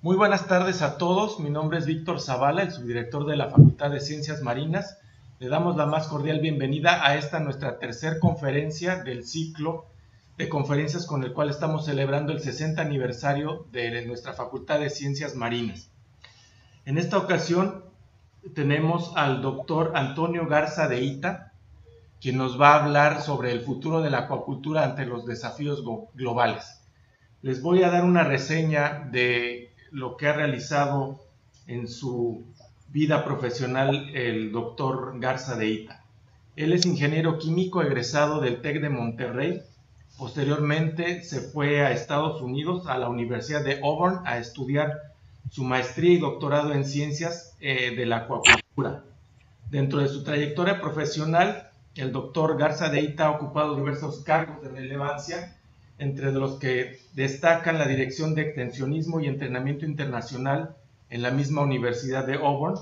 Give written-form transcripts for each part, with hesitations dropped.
Muy buenas tardes a todos, mi nombre es Víctor Zavala, el subdirector de la Facultad de Ciencias Marinas. Le damos la más cordial bienvenida a esta nuestra tercera conferencia del ciclo de conferencias con el cual estamos celebrando el 60 aniversario de nuestra Facultad de Ciencias Marinas. En esta ocasión tenemos al doctor Antonio Garza de Hita, quien nos va a hablar sobre el futuro de la acuacultura ante los desafíos globales. Les voy a dar una reseña de lo que ha realizado en su vida profesional el doctor Garza de Hita. Él es ingeniero químico egresado del TEC de Monterrey. Posteriormente se fue a Estados Unidos, a la Universidad de Auburn, a estudiar su maestría y doctorado en ciencias de la acuacultura. Dentro de su trayectoria profesional, el doctor Garza de Hita ha ocupado diversos cargos de relevancia, entre los que destacan la dirección de extensionismo y entrenamiento internacional en la misma Universidad de Auburn.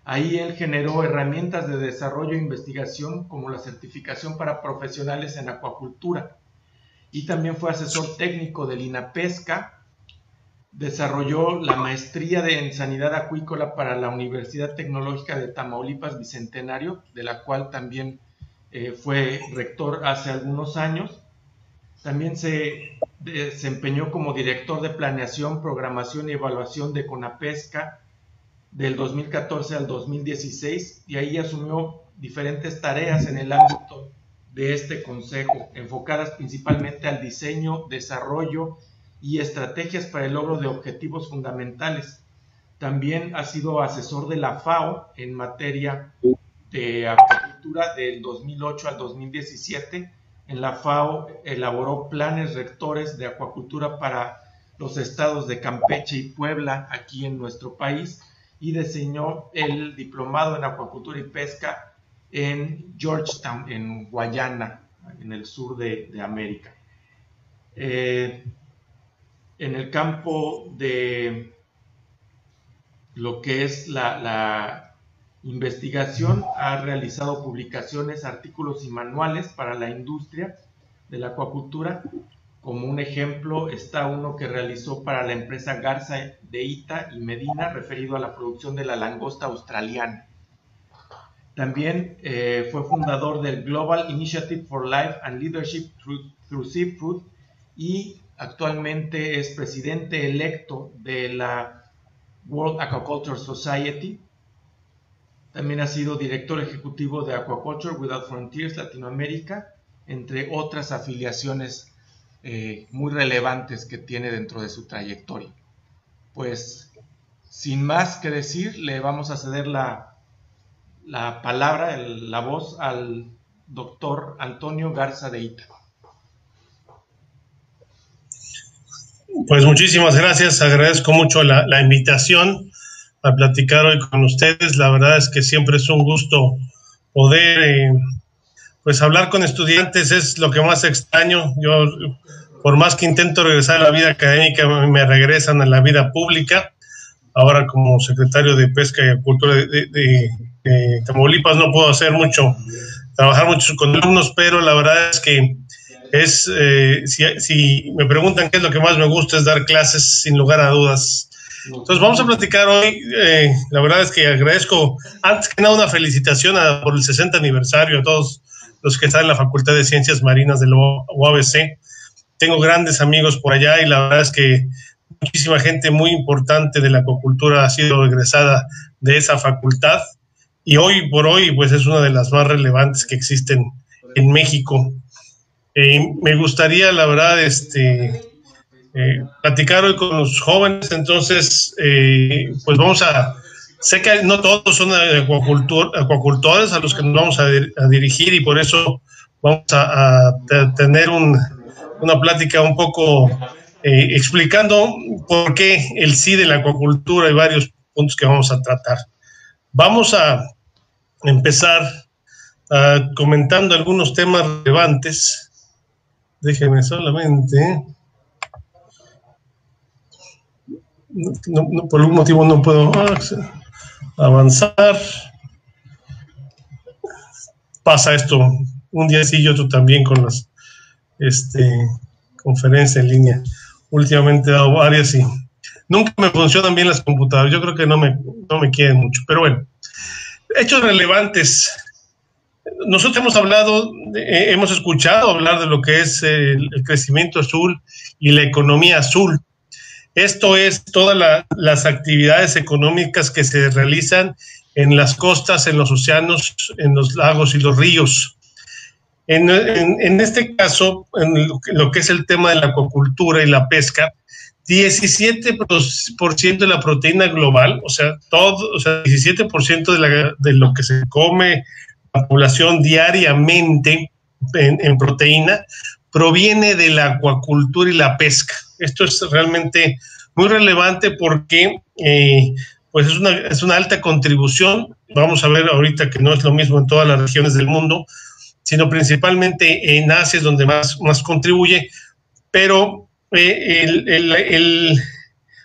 Ahí él generó herramientas de desarrollo e investigación como la certificación para profesionales en acuacultura, y también fue asesor técnico del INAPESCA. Desarrolló la maestría en sanidad acuícola para la Universidad Tecnológica de Tamaulipas Bicentenario, de la cual también fue rector hace algunos años. También se desempeñó como director de planeación, programación y evaluación de CONAPESCA del 2014 al 2016, y ahí asumió diferentes tareas en el ámbito de este consejo, enfocadas principalmente al diseño, desarrollo y estrategias para el logro de objetivos fundamentales. También ha sido asesor de la FAO en materia de acuacultura del 2008 al 2017. En la FAO elaboró planes rectores de acuacultura para los estados de Campeche y Puebla, aquí en nuestro país, y diseñó el diplomado en acuacultura y pesca en Georgetown, en Guayana, en el sur de América. En el campo de lo que es la investigación, ha realizado publicaciones, artículos y manuales para la industria de la acuacultura. Como un ejemplo está uno que realizó para la empresa Garza de Hita y Medina, referido a la producción de la langosta australiana. También fue fundador del Global Initiative for Life and Leadership through Seafood, y actualmente es presidente electo de la World Aquaculture Society. También ha sido director ejecutivo de Aquaculture Without Frontiers Latinoamérica, entre otras afiliaciones muy relevantes que tiene dentro de su trayectoria. Pues, sin más que decir, le vamos a ceder la palabra, la voz al doctor Antonio Garza de Hita. Pues muchísimas gracias, agradezco mucho la invitación a platicar hoy con ustedes. La verdad es que siempre es un gusto poder pues hablar con estudiantes, es lo que más extraño. Yo, por más que intento regresar a la vida académica, me regresan a la vida pública. Ahora, como secretario de Pesca y Acuacultura de Tamaulipas, no puedo hacer mucho, trabajar mucho con alumnos, pero la verdad es que si me preguntan qué es lo que más me gusta, es dar clases, sin lugar a dudas. Entonces vamos a platicar hoy. La verdad es que agradezco, antes que nada, una felicitación por el 60 aniversario a todos los que están en la Facultad de Ciencias Marinas de la UABC. Tengo grandes amigos por allá y la verdad es que muchísima gente muy importante de la acuacultura ha sido egresada de esa facultad, y hoy por hoy pues es una de las más relevantes que existen en México. Me gustaría, la verdad, platicar hoy con los jóvenes. Entonces pues vamos a, sé que no todos son acuacultores a los que nos vamos a dirigir, y por eso vamos a tener una plática un poco explicando por qué el sí de la acuacultura y varios puntos que vamos a tratar. Vamos a empezar comentando algunos temas relevantes. Déjenme solamente... No, por algún motivo no puedo avanzar. Pasa esto un día sí y otro también con las conferencias en línea. Últimamente he dado varias y nunca me funcionan bien las computadoras, yo creo que no me quieren mucho, pero bueno. Hechos relevantes. Nosotros hemos hablado, hemos escuchado hablar de lo que es el crecimiento azul y la economía azul. Esto es todas las actividades económicas que se realizan en las costas, en los océanos, en los lagos y los ríos. En este caso, en lo que es el tema de la acuacultura y la pesca, 17% de la proteína global, o sea, 17% de lo que se come la población diariamente en proteína, proviene de la acuacultura y la pesca. Esto es realmente muy relevante porque pues es una alta contribución. Vamos a ver ahorita que no es lo mismo en todas las regiones del mundo, sino principalmente en Asia es donde más contribuye, pero el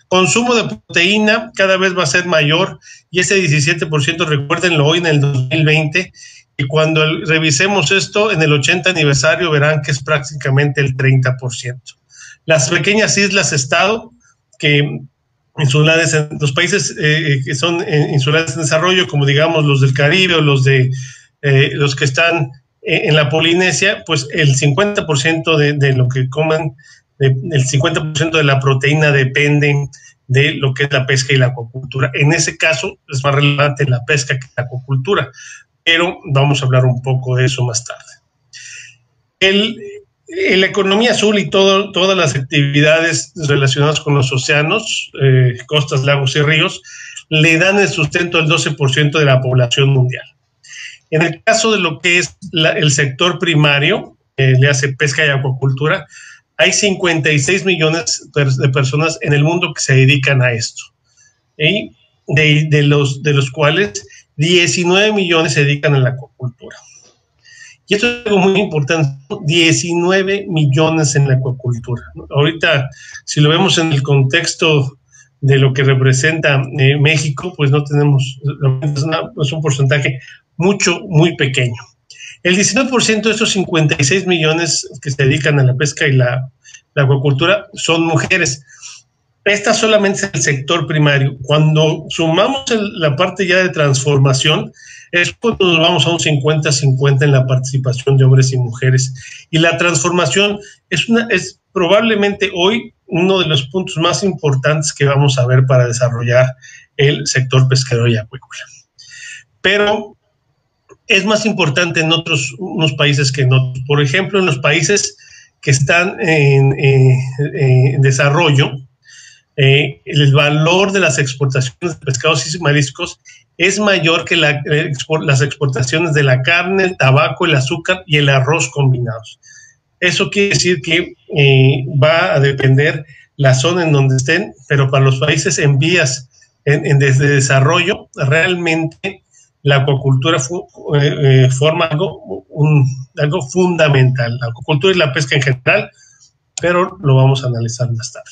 consumo de proteína cada vez va a ser mayor y ese 17%, recuérdenlo hoy en el 2020, y cuando revisemos esto en el 80 aniversario verán que es prácticamente el 30%. Las pequeñas islas-estado, que insulares, en los países que son insulares en desarrollo, como digamos los del Caribe o los que están en la Polinesia, pues el 50% de lo que coman, el 50% de la proteína depende de lo que es la pesca y la acuacultura. En ese caso es más relevante la pesca que la acuacultura, pero vamos a hablar un poco de eso más tarde. La economía azul y todas las actividades relacionadas con los océanos, costas, lagos y ríos, le dan el sustento al 12% de la población mundial. En el caso de lo que es el sector primario, le hace pesca y acuacultura, hay 56 millones de personas en el mundo que se dedican a esto. Y de los cuales 19 millones se dedican a la acuacultura. Y esto es algo muy importante, 19 millones en la acuacultura. Ahorita, si lo vemos en el contexto de lo que representa México, pues no tenemos, es un porcentaje muy pequeño. El 19% de esos 56 millones que se dedican a la pesca y la acuacultura son mujeres. Esta solamente es el sector primario. Cuando sumamos la parte ya de transformación, es cuando nos vamos a un 50-50 en la participación de hombres y mujeres. Y la transformación es probablemente hoy uno de los puntos más importantes que vamos a ver para desarrollar el sector pesquero y acuícola. Pero es más importante en unos países que en otros. Por ejemplo, en los países que están en desarrollo, el valor de las exportaciones de pescados y mariscos es mayor que las exportaciones de la carne, el tabaco, el azúcar y el arroz combinados. Eso quiere decir que va a depender la zona en donde estén, pero para los países en vías de desarrollo, realmente la acuacultura forma algo fundamental. La acuacultura y la pesca en general, pero lo vamos a analizar más tarde.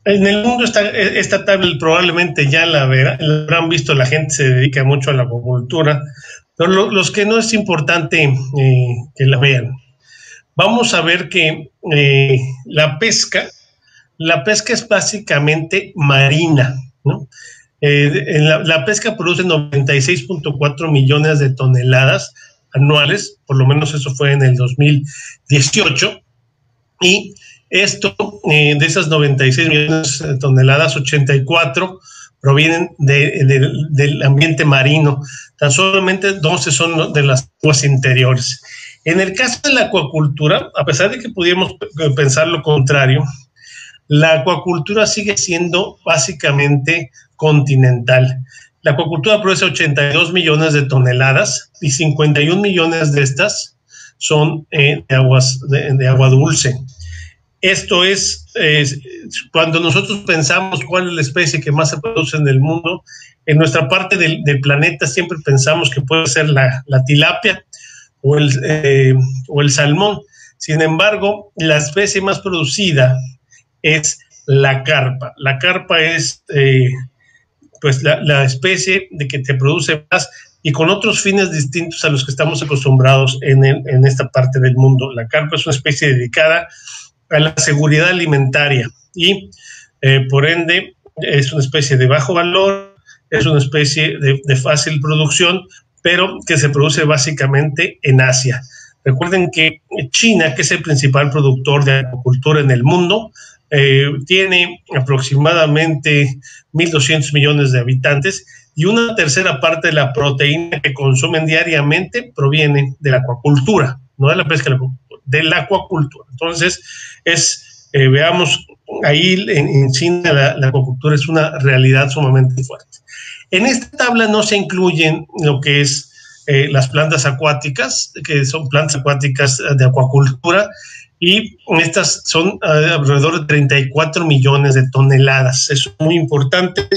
En el mundo esta tabla probablemente ya la habrán visto, la gente se dedica mucho a la acuacultura, pero los que no es importante que la vean. Vamos a ver que la pesca es básicamente marina, ¿no? La pesca produce 96.4 millones de toneladas anuales, por lo menos eso fue en el 2018, y esto, de esas 96 millones de toneladas, 84 provienen del ambiente marino, tan solamente 12 son de las aguas interiores. En el caso de la acuacultura, a pesar de que pudiéramos pensar lo contrario, la acuacultura sigue siendo básicamente continental. La acuacultura produce 82 millones de toneladas y 51 millones de estas son de agua dulce. Esto es, cuando nosotros pensamos cuál es la especie que más se produce en el mundo, en nuestra parte del planeta siempre pensamos que puede ser la tilapia o el salmón. Sin embargo, la especie más producida es la carpa. La carpa es pues la especie de que te produce más y con otros fines distintos a los que estamos acostumbrados en esta parte del mundo. La carpa es una especie dedicada a la seguridad alimentaria y por ende es una especie de bajo valor, es una especie de fácil producción, pero que se produce básicamente en Asia. Recuerden que China, que es el principal productor de acuicultura en el mundo, tiene aproximadamente 1.200 millones de habitantes y una tercera parte de la proteína que consumen diariamente proviene de la acuacultura, no de la pesca, de la acuacultura. Entonces, veamos, ahí en China la acuacultura es una realidad sumamente fuerte. En esta tabla no se incluyen lo que es las plantas acuáticas, que son plantas acuáticas de acuacultura, y estas son alrededor de 34 millones de toneladas. Eso es muy importante,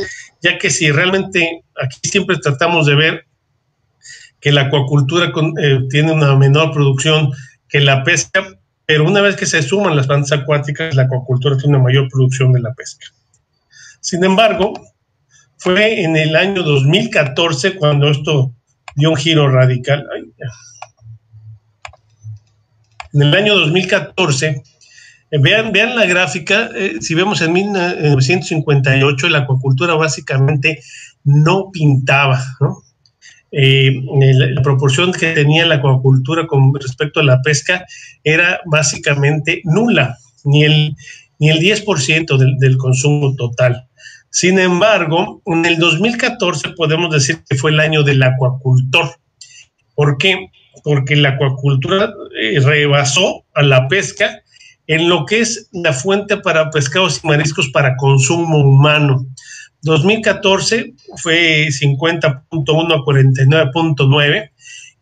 ya que si realmente aquí siempre tratamos de ver que la acuacultura tiene una menor producción que la pesca, pero una vez que se suman las plantas acuáticas, la acuacultura tiene una mayor producción de la pesca. Sin embargo, fue en el año 2014 cuando esto dio un giro radical. En el año 2014, vean la gráfica, si vemos en 1958, la acuacultura básicamente no pintaba, ¿no? La proporción que tenía la acuacultura con respecto a la pesca era básicamente nula, ni el 10% del consumo total. Sin embargo, en el 2014 podemos decir que fue el año del acuacultor. ¿Por qué? Porque la acuacultura rebasó a la pesca en lo que es la fuente para pescados y mariscos para consumo humano. 2014 fue 50.1 a 49.9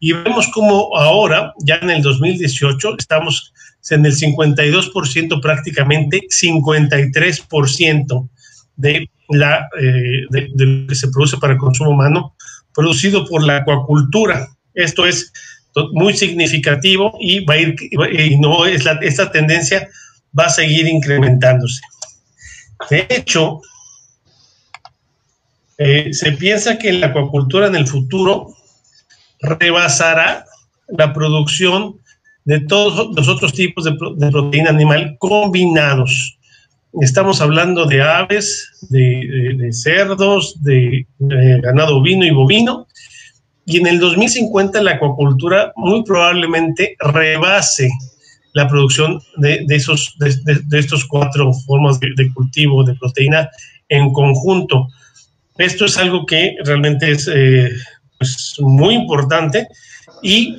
y vemos como ahora, ya en el 2018, estamos en el 52%, prácticamente 53% de lo que se produce para consumo humano, producido por la acuacultura. Esto es muy significativo y va a ir, esta tendencia va a seguir incrementándose. De hecho, se piensa que la acuacultura en el futuro rebasará la producción de todos los otros tipos de proteína animal combinados. Estamos hablando de aves, de cerdos, de ganado ovino y bovino, y en el 2050 la acuacultura muy probablemente rebase la producción de estos 4 formas de cultivo de proteína en conjunto. Esto es algo que realmente es pues muy importante y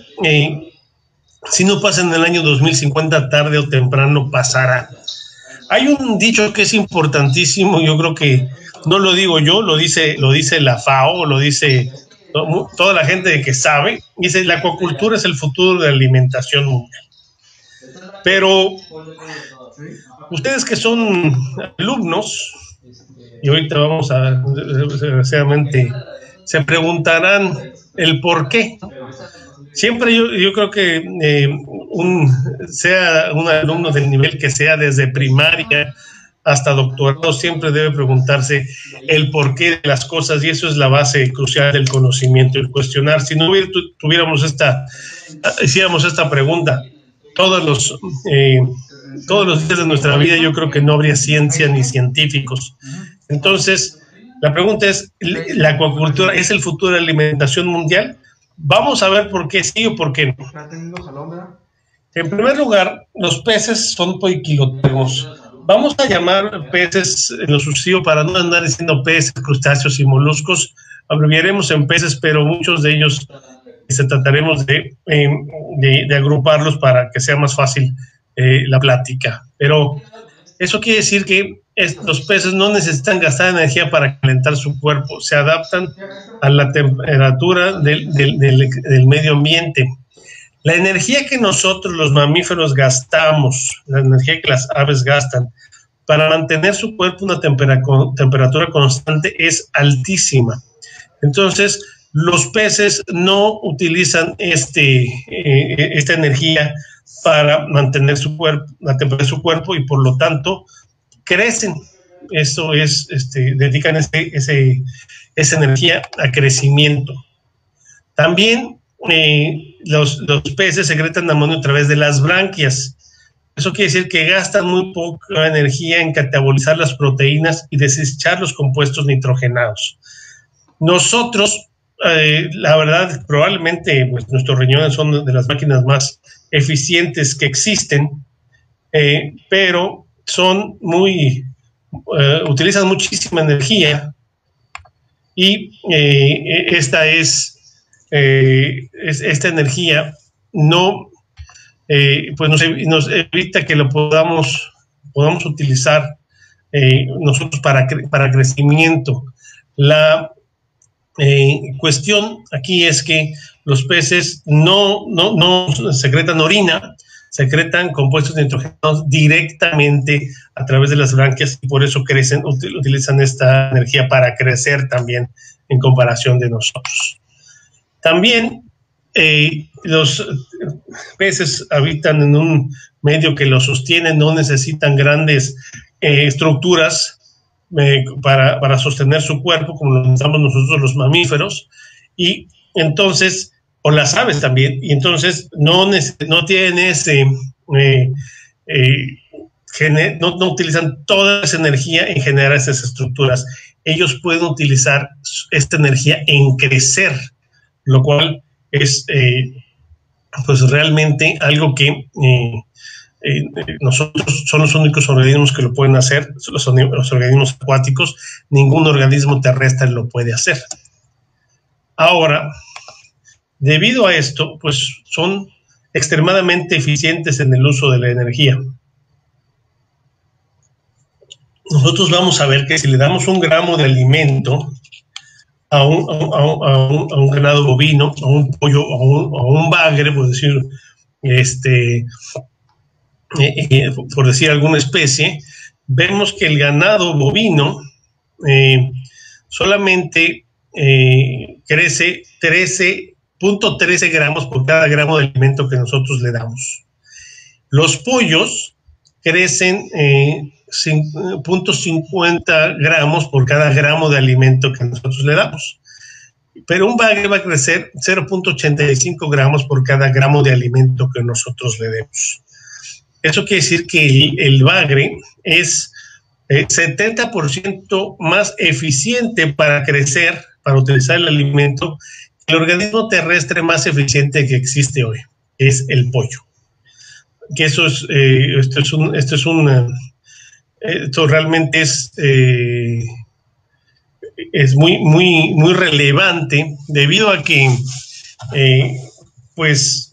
si no pasa en el año 2050, tarde o temprano pasará. Hay un dicho que es importantísimo, yo creo que no lo digo yo, lo dice la FAO, lo dice toda la gente que sabe, dice: la acuacultura es el futuro de la alimentación mundial. Pero ustedes que son alumnos, y ahorita vamos a, desgraciadamente, se preguntarán el por qué. Siempre yo creo que sea un alumno del nivel que sea, desde primaria hasta doctorado, siempre debe preguntarse el porqué de las cosas, y eso es la base crucial del conocimiento, el cuestionar. Si no hiciéramos esta pregunta todos los días de nuestra vida, yo creo que no habría ciencia ni científicos. Entonces, la pregunta es: ¿la acuacultura es el futuro de la alimentación mundial? Vamos a ver por qué sí o por qué no. En primer lugar, los peces son poiquilotermos. Vamos a llamar peces en lo sucesivo, para no andar diciendo peces, crustáceos y moluscos. Abreviaremos en peces, pero muchos de ellos trataremos de agruparlos para que sea más fácil la plática. Pero eso quiere decir que los peces no necesitan gastar energía para calentar su cuerpo, se adaptan a la temperatura del medio ambiente. La energía que nosotros los mamíferos gastamos, la energía que las aves gastan para mantener su cuerpo a una temperatura constante, es altísima. Entonces, los peces no utilizan esta energía para mantener su cuerpo, la temperatura de su cuerpo, y por lo tanto crecen. Eso es, dedican esa energía a crecimiento. También los peces secretan amonio a través de las branquias. Eso quiere decir que gastan muy poca energía en catabolizar las proteínas y desechar los compuestos nitrogenados. Nosotros, la verdad, probablemente pues, nuestros riñones son de las máquinas más eficientes que existen, pero son utilizan muchísima energía y esta energía no pues nos evita que lo podamos utilizar nosotros para crecimiento. La cuestión aquí es que los peces no secretan orina, secretan compuestos nitrogenados directamente a través de las branquias y por eso utilizan esta energía para crecer también en comparación de nosotros. También los peces habitan en un medio que los sostiene, no necesitan grandes estructuras para sostener su cuerpo, como lo necesitamos nosotros los mamíferos, y entonces, o las aves también, y entonces no tienen no utilizan toda esa energía en generar esas estructuras. Ellos pueden utilizar esta energía en crecer, lo cual es pues realmente algo que nosotros son los únicos organismos que lo pueden hacer, los organismos acuáticos, ningún organismo terrestre lo puede hacer. Ahora, debido a esto, pues son extremadamente eficientes en el uso de la energía. Nosotros vamos a ver que si le damos 1 gramo de alimento a un ganado bovino, a un pollo, a un bagre, por decir alguna especie, vemos que el ganado bovino solamente crece 13.13 gramos por cada gramo de alimento que nosotros le damos. Los pollos crecen 0.50 gramos por cada gramo de alimento que nosotros le damos. Pero un bagre va a crecer 0.85 gramos por cada gramo de alimento que nosotros le demos. Eso quiere decir que el bagre es 70% más eficiente para crecer, para utilizar el alimento, que el organismo terrestre más eficiente que existe hoy, es el pollo. Que eso es, esto realmente es muy relevante debido a que pues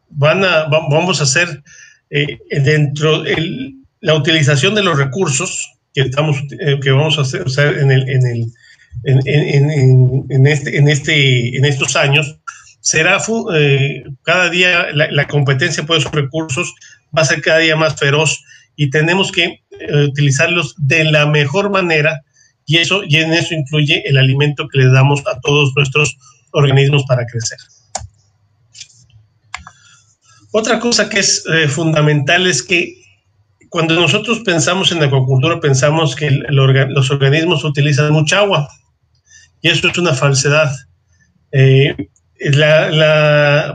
vamos a hacer dentro la utilización de los recursos que vamos a hacer en estos años será cada día la competencia por esos recursos va a ser cada día más feroz y tenemos que utilizarlos de la mejor manera y en eso incluye el alimento que le damos a todos nuestros organismos para crecer. Otra cosa que es fundamental es que cuando nosotros pensamos en acuacultura pensamos que los organismos utilizan mucha agua y eso es una falsedad.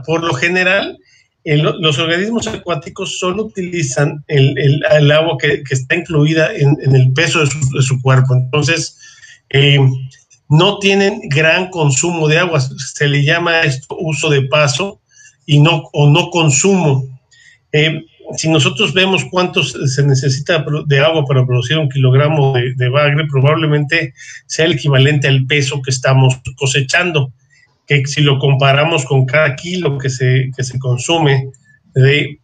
Por lo general, los organismos acuáticos solo utilizan el agua que está incluida en el peso de su cuerpo. Entonces, no tienen gran consumo de agua. Se le llama esto uso de paso no consumo. Si nosotros vemos cuánto se necesita de agua para producir 1 kilogramo de bagre, probablemente sea el equivalente al peso que estamos cosechando. Que si lo comparamos con cada kilo que se consume de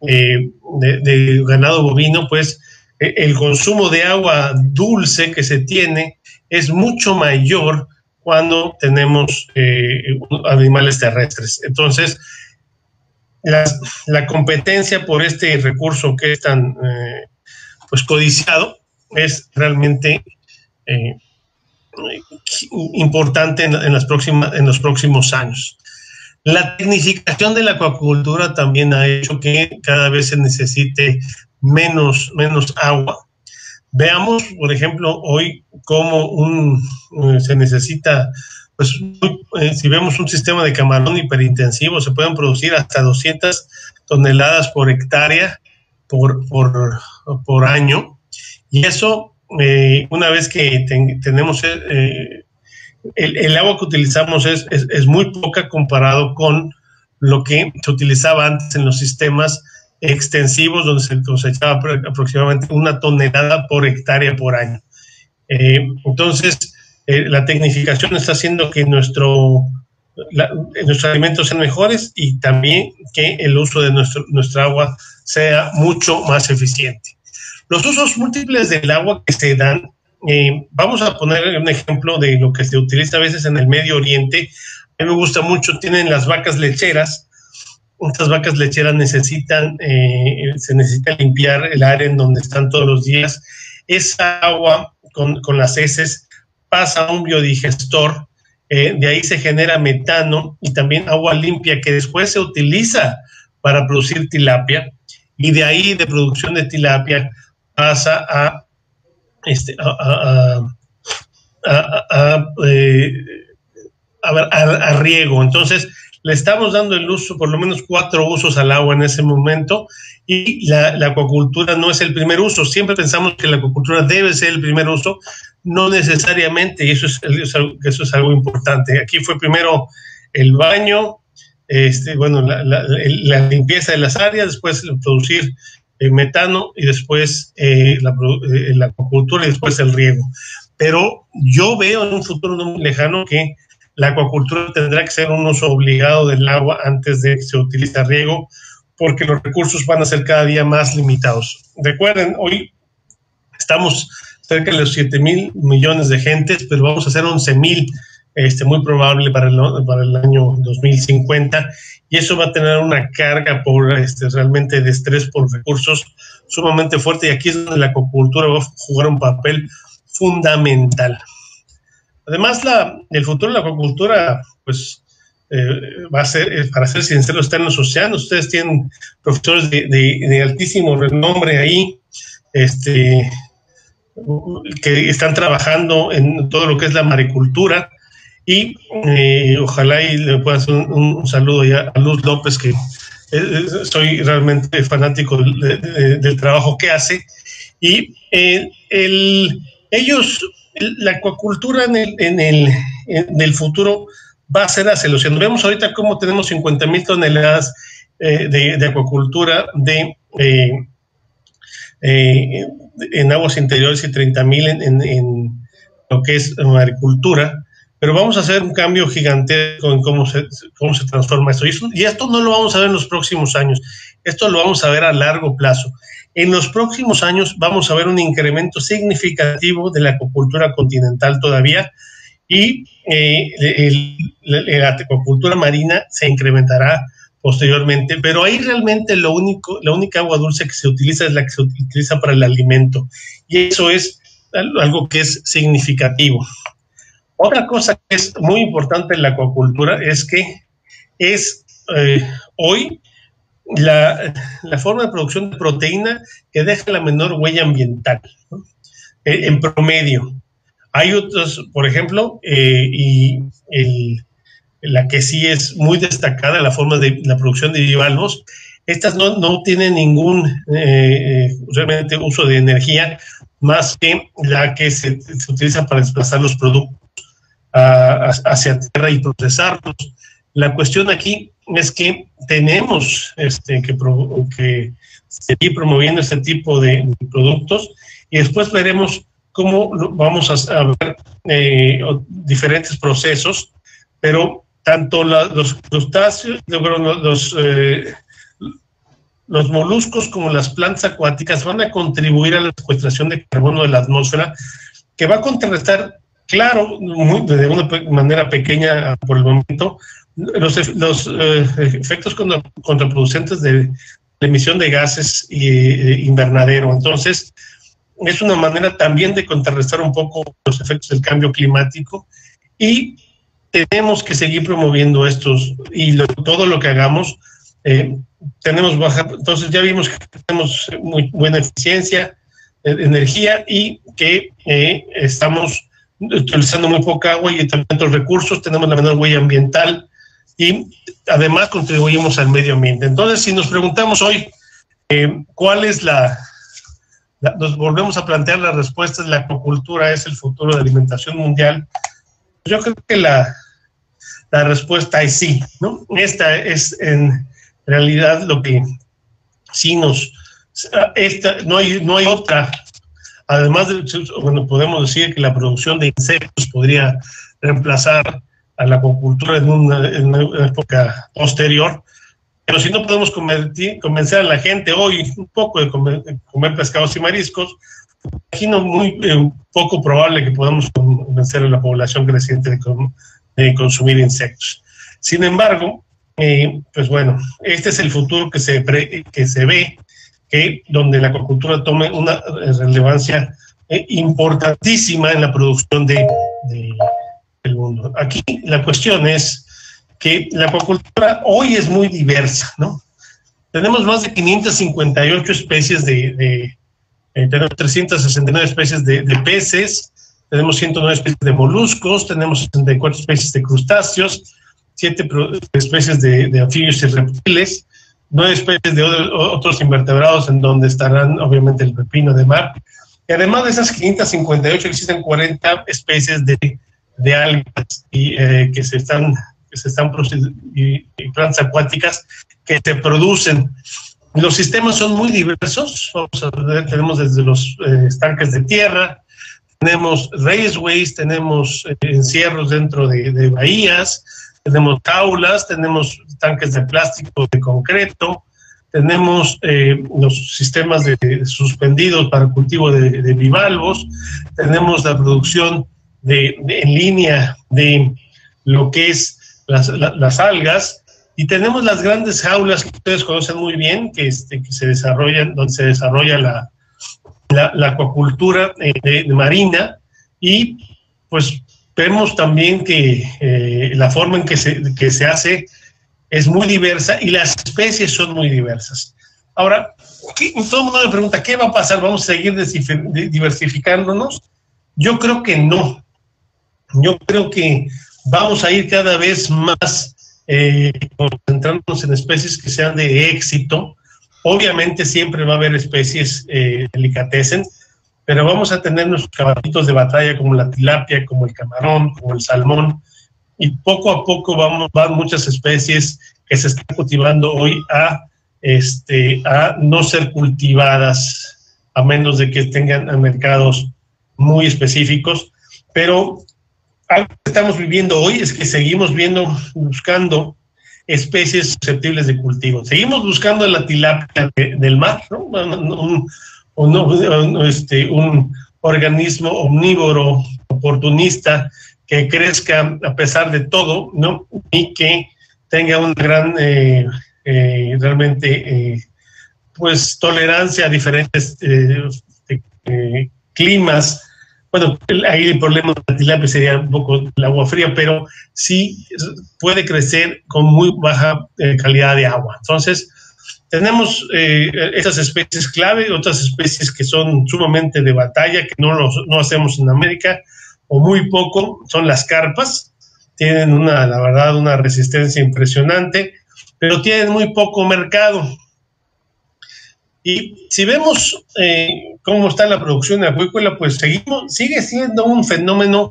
ganado bovino, pues el consumo de agua dulce que se tiene es mucho mayor cuando tenemos animales terrestres. Entonces, la competencia por este recurso que es tan pues codiciado es realmente importante en los próximos años. La tecnificación de la acuacultura también ha hecho que cada vez se necesite menos agua. Veamos, por ejemplo, hoy cómo se necesita pues si vemos un sistema de camarón hiperintensivo, se pueden producir hasta 200 toneladas por hectárea por año, y eso, una vez que tenemos el agua que utilizamos es muy poca comparado con lo que se utilizaba antes en los sistemas extensivos, donde se cosechaba aproximadamente 1 tonelada por hectárea por año. Entonces, la tecnificación está haciendo que nuestros alimentos sean mejores, y también que el uso de nuestra agua sea mucho más eficiente. Los usos múltiples del agua que se dan, vamos a poner un ejemplo de lo que se utiliza a veces en el Medio Oriente. A mí me gusta mucho, tienen las vacas lecheras. Estas vacas lecheras se necesita limpiar el área en donde están todos los días. Esa agua con las heces pasa a un biodigestor, de ahí se genera metano y también agua limpia que después se utiliza para producir tilapia, y de ahí, de producción de tilapia, pasa a riego. Entonces, le estamos dando el uso, por lo menos 4 usos al agua en ese momento, y la acuacultura no es el primer uso. Siempre pensamos que la acuacultura debe ser el primer uso, no necesariamente, y eso es algo importante. Aquí fue primero el baño, la limpieza de las áreas, después producir metano, y después la acuacultura, y después el riego. Pero yo veo en un futuro no muy lejano que la acuacultura tendrá que ser un uso obligado del agua antes de que se utilice riego, porque los recursos van a ser cada día más limitados. Recuerden, hoy estamos cerca de los 7,000 millones de gentes, pero vamos a hacer 11,000, muy probable para el año 2050, y eso va a tener una carga realmente de estrés por recursos sumamente fuerte, y aquí es donde la acuacultura va a jugar un papel fundamental. Además, el futuro de la acuacultura, pues, va a ser, para ser sincero, está en los océanos. Ustedes tienen profesores de altísimo renombre ahí, que están trabajando en todo lo que es la maricultura, y ojalá y le pueda hacer un saludo ya a Luz López, que soy realmente fanático del trabajo que hace, y la acuacultura en el futuro va a ser hacia el océano. Vemos ahorita cómo tenemos 50,000 toneladas de acuacultura en aguas interiores, y 30,000 en lo que es maricultura, pero vamos a hacer un cambio gigantesco en cómo se transforma esto. Y esto no lo vamos a ver en los próximos años, esto lo vamos a ver a largo plazo. En los próximos años vamos a ver un incremento significativo de la acuacultura continental todavía, y la acuacultura marina se incrementará posteriormente, pero ahí realmente la única agua dulce que se utiliza es la que se utiliza para el alimento, y eso es algo que es significativo. Otra cosa que es muy importante en la acuacultura es que hoy la forma de producción de proteína que deja la menor huella ambiental, ¿no? En promedio. Hay otros, por ejemplo, la que sí es muy destacada, la forma de la producción de bivalvos. Estas no tienen ningún realmente uso de energía, más que la que se utiliza para desplazar los productos hacia tierra y procesarlos. La cuestión aquí es que tenemos que seguir promoviendo este tipo de productos, y después veremos cómo vamos a ver diferentes procesos, pero tanto los crustáceos, los moluscos como las plantas acuáticas van a contribuir a la secuestración de carbono de la atmósfera, que va a contrarrestar, claro, de una manera pequeña por el momento, los efectos contraproducentes de la emisión de gases invernadero. Entonces, es una manera también de contrarrestar un poco los efectos del cambio climático, y tenemos que seguir promoviendo estos, y todo lo que hagamos, tenemos baja. Entonces ya vimos que tenemos muy buena eficiencia de energía, y que estamos utilizando muy poca agua y también otros recursos, tenemos la menor huella ambiental y además contribuimos al medio ambiente. Entonces, si nos preguntamos hoy cuál es nos volvemos a plantear la respuesta de la acuicultura es el futuro de la alimentación mundial, yo creo que la respuesta es sí, ¿no? Esta es en realidad lo que sí no hay otra. Además bueno, podemos decir que la producción de insectos podría reemplazar a la acuicultura en una época posterior, pero si no podemos convencer a la gente hoy un poco de comer pescados y mariscos, imagino muy poco probable que podamos convencer a la población creciente de consumir insectos. Sin embargo, pues bueno, este es el futuro que se ve, donde la acuicultura tome una relevancia importantísima en la producción del mundo. Aquí la cuestión es que la acuicultura hoy es muy diversa, ¿no? Tenemos más de 558 especies tenemos 369 especies de peces, tenemos 109 especies de moluscos, tenemos 64 especies de crustáceos, 7 especies de anfibios y reptiles, 9 especies de otros invertebrados en donde estarán obviamente el pepino de mar. Y además de esas 558 existen 40 especies de algas y plantas acuáticas que se producen. Los sistemas son muy diversos. Vamos a ver, tenemos desde los estanques de tierra, tenemos raceways, tenemos encierros dentro de bahías, tenemos jaulas, tenemos tanques de plástico, de concreto, tenemos los sistemas suspendidos para el cultivo de bivalvos, tenemos la producción en línea de lo que es las algas, y tenemos las grandes jaulas que ustedes conocen muy bien, que se desarrollan, donde se desarrolla la acuicultura marina, y pues vemos también que la forma en que se hace es muy diversa y las especies son muy diversas. Ahora, todo el mundo me pregunta, ¿qué va a pasar? ¿Vamos a seguir diversificándonos? Yo creo que no. Yo creo que vamos a ir cada vez más concentrándonos en especies que sean de éxito. Obviamente siempre va a haber especies delicatessen, pero vamos a tener nuestros caballitos de batalla como la tilapia, como el camarón, como el salmón, y poco a poco van muchas especies que se están cultivando hoy a no ser cultivadas, a menos de que tengan mercados muy específicos. Pero algo que estamos viviendo hoy es que seguimos buscando especies susceptibles de cultivo. Seguimos buscando la tilapia del mar, ¿no? Un organismo omnívoro, oportunista, que crezca a pesar de todo, ¿no? Y que tenga una gran, realmente, pues, tolerancia a diferentes climas. Bueno, ahí el problema de la tilapia sería un poco el agua fría, pero sí puede crecer con muy baja calidad de agua. Entonces, tenemos esas especies clave, otras especies que son sumamente de batalla, que no hacemos en América, o muy poco, son las carpas. Tienen la verdad, una resistencia impresionante, pero tienen muy poco mercado. Y si vemos cómo está la producción acuícola, pues sigue siendo un fenómeno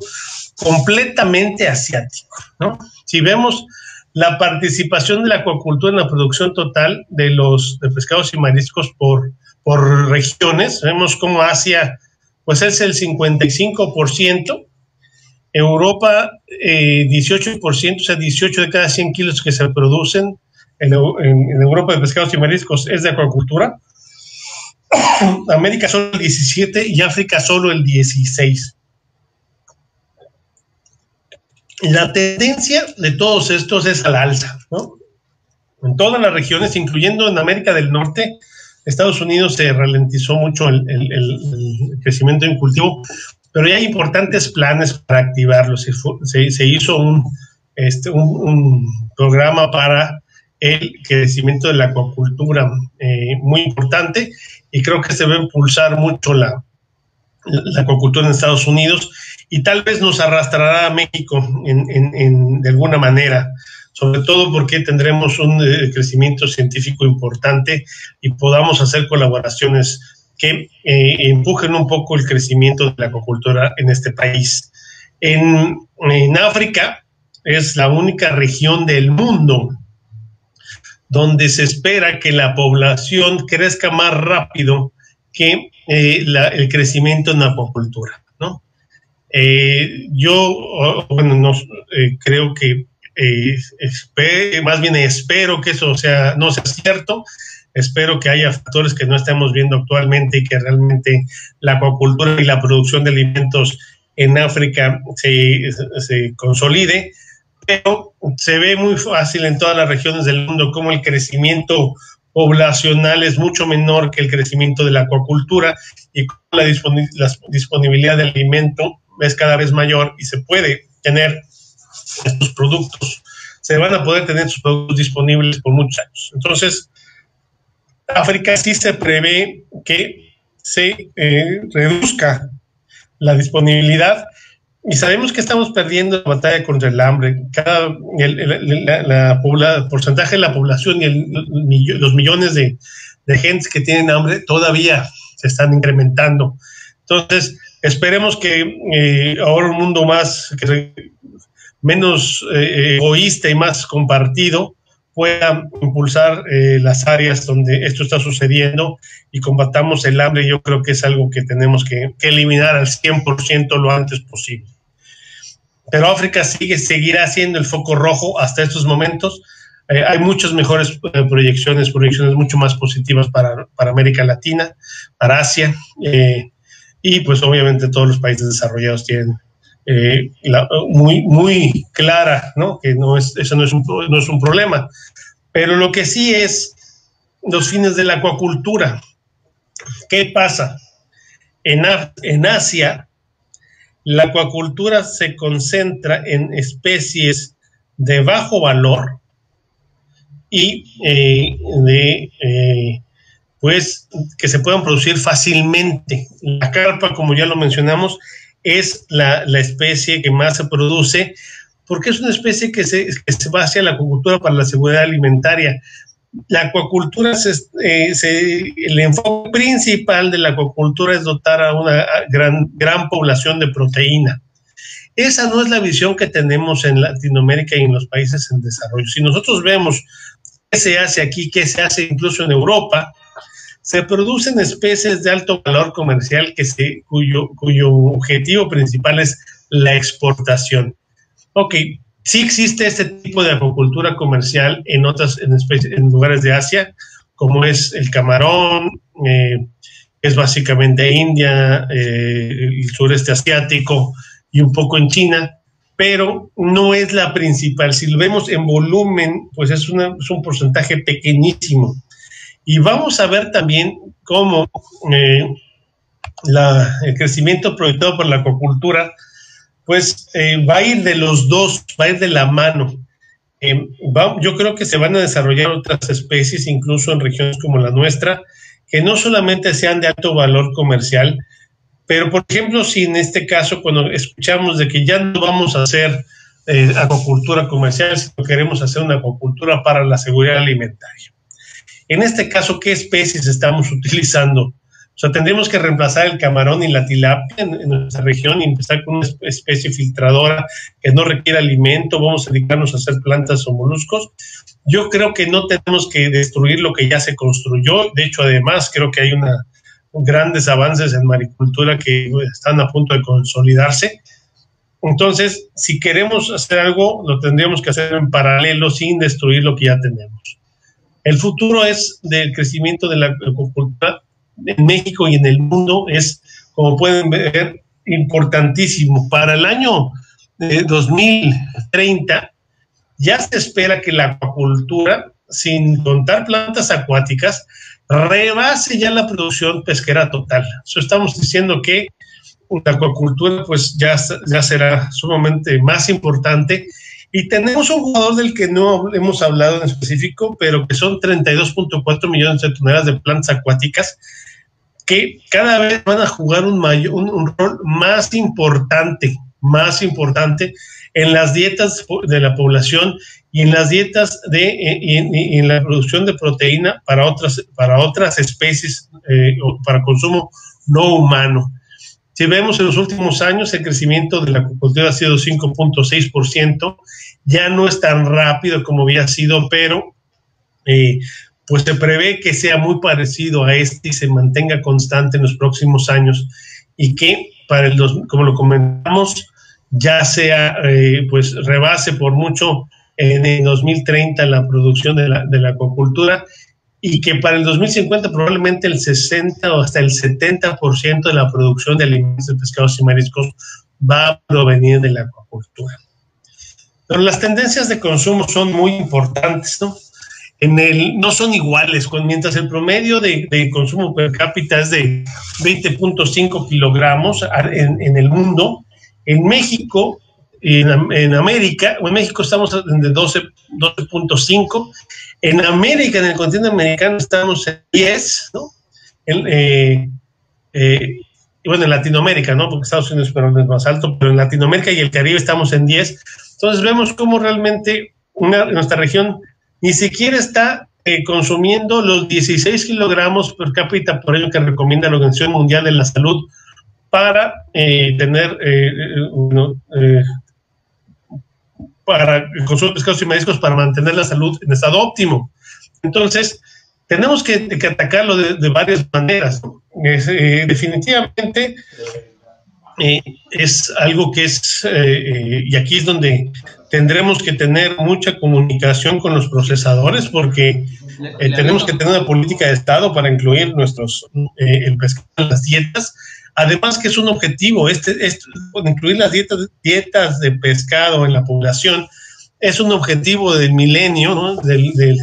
completamente asiático, ¿no? Si vemos la participación de la acuicultura en la producción total de pescados y mariscos por regiones, vemos cómo Asia pues es el 55%, Europa 18%, o sea, 18 de cada 100 kilos que se producen en Europa de pescados y mariscos es de acuicultura. América solo el 17% y África solo el 16%. La tendencia de todos estos es al alza, ¿no? En todas las regiones, incluyendo en América del Norte, Estados Unidos se ralentizó mucho el crecimiento en cultivo, pero ya hay importantes planes para activarlo. Se hizo un programa para el crecimiento de la acuicultura muy importante, y creo que se va a impulsar mucho la acuicultura en Estados Unidos, y tal vez nos arrastrará a México de alguna manera, sobre todo porque tendremos un crecimiento científico importante y podamos hacer colaboraciones que empujen un poco el crecimiento de la acuacultura en este país. En África es la única región del mundo donde se espera que la población crezca más rápido que el crecimiento en la acuacultura, ¿no? Creo que más bien espero que eso no sea cierto. Espero que haya factores que no estemos viendo actualmente y que realmente la acuacultura y la producción de alimentos en África se consolide, pero se ve muy fácil en todas las regiones del mundo cómo el crecimiento poblacional es mucho menor que el crecimiento de la acuacultura y cómo la disponibilidad de alimento es cada vez mayor y se puede tener estos productos, se van a poder tener estos productos disponibles por muchos años. Entonces, África sí se prevé que se reduzca la disponibilidad y sabemos que estamos perdiendo la batalla contra el hambre. El porcentaje de la población y los millones de gentes que tienen hambre todavía se están incrementando. Entonces, esperemos que ahora un mundo menos egoísta y más compartido pueda impulsar las áreas donde esto está sucediendo y combatamos el hambre. Yo creo que es algo que tenemos que eliminar al 100% lo antes posible. Pero África seguirá siendo el foco rojo hasta estos momentos. Hay muchas mejores proyecciones mucho más positivas para América Latina, para Asia, y pues obviamente todos los países desarrollados tienen muy clara, ¿no? Que eso no es un problema. Pero lo que sí es los fines de la acuacultura. ¿Qué pasa? En Asia, la acuacultura se concentra en especies de bajo valor y pues que se puedan producir fácilmente. La carpa, como ya lo mencionamos, es la especie que más se produce porque es una especie que se va hacia la acuacultura para la seguridad alimentaria. La acuacultura, el enfoque principal de la acuacultura es dotar a una gran población de proteína. Esa no es la visión que tenemos en Latinoamérica y en los países en desarrollo. Si nosotros vemos qué se hace aquí, qué se hace incluso en Europa, se producen especies de alto valor comercial cuyo objetivo principal es la exportación. Ok, sí existe este tipo de acuacultura comercial en lugares de Asia, como es el camarón, es básicamente India, el sureste asiático y un poco en China, pero no es la principal. Si lo vemos en volumen, pues es un porcentaje pequeñísimo. Y vamos a ver también cómo el crecimiento proyectado por la acuacultura pues va a ir de los dos, va a ir de la mano. Yo creo que se van a desarrollar otras especies, incluso en regiones como la nuestra, que no solamente sean de alto valor comercial, pero por ejemplo, si en este caso, cuando escuchamos de que ya no vamos a hacer acuacultura comercial, sino queremos hacer una acuacultura para la seguridad alimentaria. En este caso, ¿qué especies estamos utilizando? O sea, tendremos que reemplazar el camarón y la tilapia en nuestra región y empezar con una especie filtradora que no requiere alimento. Vamos a dedicarnos a hacer plantas o moluscos. Yo creo que no tenemos que destruir lo que ya se construyó. De hecho, además, creo que hay grandes avances en maricultura que están a punto de consolidarse. Entonces, si queremos hacer algo, lo tendríamos que hacer en paralelo sin destruir lo que ya tenemos. El futuro es del crecimiento de la acuacultura en México y en el mundo, es, como pueden ver, importantísimo. Para el año 2030 ya se espera que la acuacultura, sin contar plantas acuáticas, rebase ya la producción pesquera total. Eso estamos diciendo que la acuacultura pues ya será sumamente más importante. Y tenemos un jugador del que no hemos hablado en específico, pero que son 32.4 millones de toneladas de plantas acuáticas. que cada vez van a jugar un rol más importante en las dietas de la población y en las dietas y en la producción de proteína para otras especies o para consumo no humano. Si vemos en los últimos años, el crecimiento de la acuicultura ha sido 5.6%, ya no es tan rápido como había sido, pero pues se prevé que sea muy parecido a y se mantenga constante en los próximos años, y que para como lo comentamos, ya sea pues rebase por mucho en el 2030 la producción de la acuicultura, y que para el 2050 probablemente el 60 o hasta el 70% de la producción de alimentos de pescados y mariscos va a provenir de la acuicultura. Pero las tendencias de consumo son muy importantes, ¿no? No son iguales. Mientras el promedio de consumo per cápita es de 20.5 kilogramos en el mundo, en México, en América, o en México estamos de 12.5, en América, en el continente americano, estamos en 10, ¿no? Y bueno, en Latinoamérica, ¿no? Porque Estados Unidos es más alto, pero en Latinoamérica y el Caribe estamos en 10. Entonces vemos cómo realmente nuestra región ni siquiera está consumiendo los 16 kilogramos per cápita por año que recomienda la Organización Mundial de la Salud para tener para el consumo de pescados y mariscos, para mantener la salud en estado óptimo. Entonces, tenemos que atacarlo de varias maneras. Definitivamente es algo que es, y aquí es donde tendremos que tener mucha comunicación con los procesadores, porque tenemos que tener una política de Estado para incluir el pescado en las dietas. Además que es un objetivo, incluir las dietas de pescado en la población es un objetivo del milenio, ¿no? de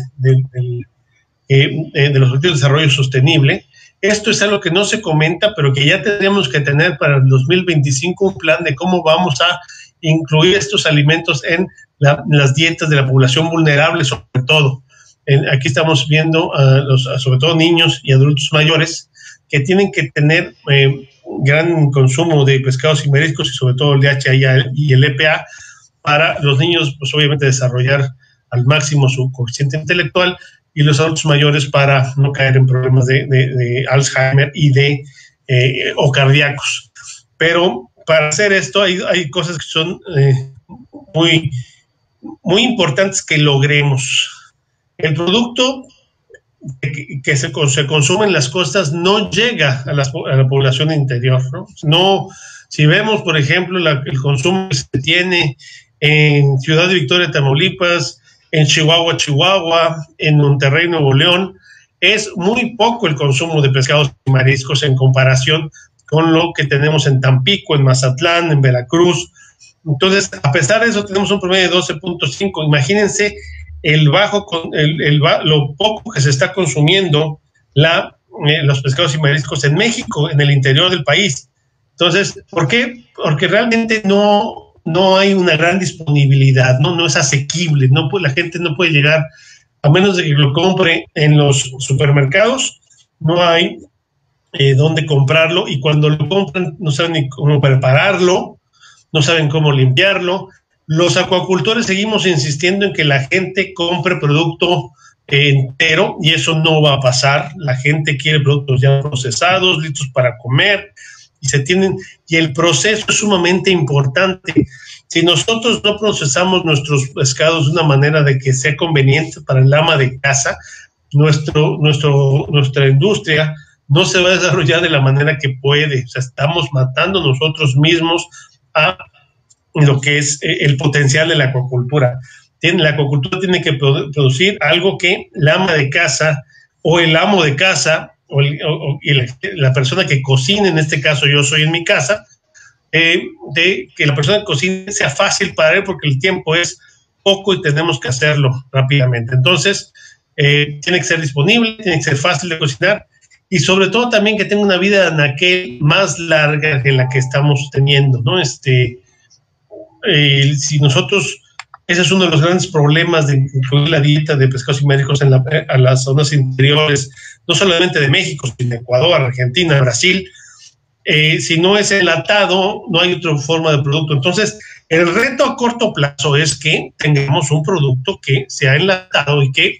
los Objetivos de Desarrollo Sostenible. Esto es algo que no se comenta, pero que ya tendríamos que tener para el 2025 un plan de cómo vamos a incluir estos alimentos en las dietas de la población vulnerable, sobre todo. Aquí estamos viendo sobre todo niños y adultos mayores que tienen que tener gran consumo de pescados y mariscos, y sobre todo el DHA y el EPA, para los niños, pues obviamente desarrollar al máximo su coeficiente intelectual, y los adultos mayores para no caer en problemas de Alzheimer y o cardíacos. Pero para hacer esto hay cosas que son muy, muy importantes que logremos. El producto que se consume en las costas no llega a la población interior, ¿no? Si vemos, por ejemplo, el consumo que se tiene en Ciudad de Victoria, Tamaulipas, en Chihuahua, en Monterrey, Nuevo León, es muy poco el consumo de pescados y mariscos en comparación con lo que tenemos en Tampico, en Mazatlán, en Veracruz. Entonces, a pesar de eso, tenemos un promedio de 12.5. Imagínense lo poco que se está consumiendo los pescados y mariscos en México, en el interior del país. Entonces, ¿por qué? Porque realmente no hay una gran disponibilidad, no es asequible, la gente no puede llegar, a menos de que lo compre en los supermercados, no hay dónde comprarlo, y cuando lo compran no saben ni cómo prepararlo, no saben cómo limpiarlo. Los acuacultores seguimos insistiendo en que la gente compre producto entero, y eso no va a pasar. La gente quiere productos ya procesados, listos para comer, y el proceso es sumamente importante. Si nosotros no procesamos nuestros pescados de una manera de que sea conveniente para el ama de casa, nuestra industria no se va a desarrollar de la manera que puede. O sea, estamos matando nosotros mismos a lo que es el potencial de la acuacultura. La acuacultura tiene que producir algo que la ama de casa o el amo de casa y la persona que cocine, en este caso yo soy en mi casa, de que la persona que cocine sea fácil para él, porque el tiempo es poco y tenemos que hacerlo rápidamente. Entonces, tiene que ser disponible, tiene que ser fácil de cocinar, y sobre todo también que tenga una vida de anaquel más larga que la que estamos teniendo, ¿no? Si nosotros Ese es uno de los grandes problemas de incluir la dieta de pescados y mariscos a las zonas interiores, no solamente de México, sino de Ecuador, Argentina, Brasil. Si no es enlatado, no hay otra forma de producto. Entonces, el reto a corto plazo es que tengamos un producto que sea enlatado y que,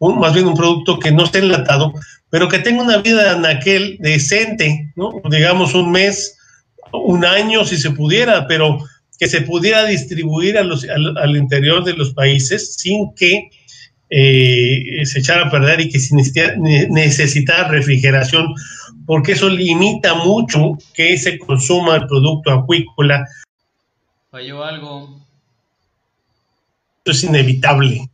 más bien un producto que no esté enlatado, pero que tenga una vida anaquel decente, ¿no? Digamos un mes, un año, si se pudiera, pero que se pudiera distribuir al interior de los países sin que se echara a perder y que necesitara refrigeración, porque eso limita mucho que se consuma el producto acuícola. Falló algo. Eso es inevitable.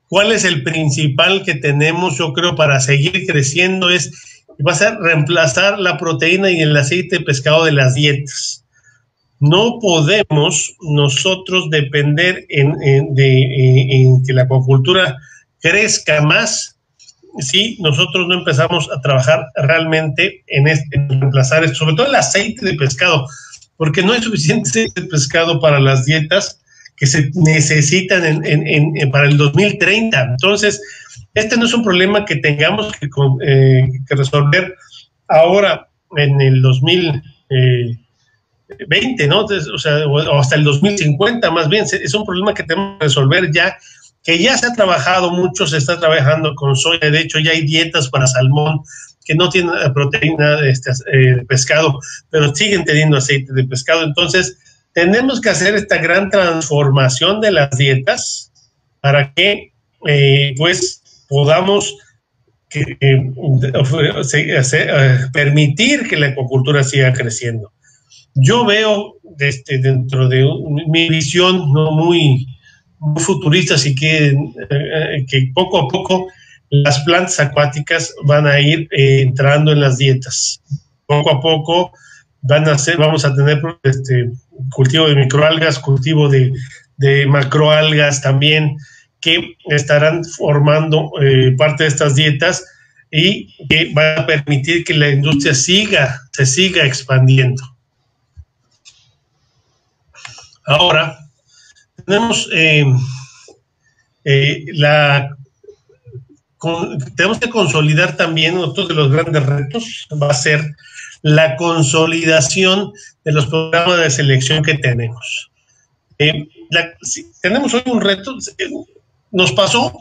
¿Cuál es el principal que tenemos, yo creo, para seguir creciendo? Va a ser reemplazar la proteína y el aceite de pescado de las dietas. No podemos nosotros depender en que la acuacultura crezca más si nosotros no empezamos a trabajar realmente en reemplazar esto, sobre todo el aceite de pescado, porque no hay suficiente aceite de pescado para las dietas que se necesitan para el 2030. Entonces, este no es un problema que tengamos que resolver ahora en el 2020, ¿no? O sea, o hasta el 2050 más bien. Es un problema que tenemos que resolver ya, que ya se ha trabajado mucho, se está trabajando con soya. De hecho, ya hay dietas para salmón que no tienen proteína de pescado, pero siguen teniendo aceite de pescado. Entonces, tenemos que hacer esta gran transformación de las dietas para que pues podamos permitir que la acuacultura siga creciendo. Yo veo dentro de mi visión no muy futurista, así que poco a poco las plantas acuáticas van a ir entrando en las dietas. Poco a poco vamos a tener cultivo de microalgas, cultivo de macroalgas también, que estarán formando parte de estas dietas y que va a permitir que la industria se siga expandiendo. Ahora, tenemos tenemos que consolidar también, otro de los grandes retos va a ser la consolidación de los programas de selección que tenemos. Tenemos hoy un reto, nos pasó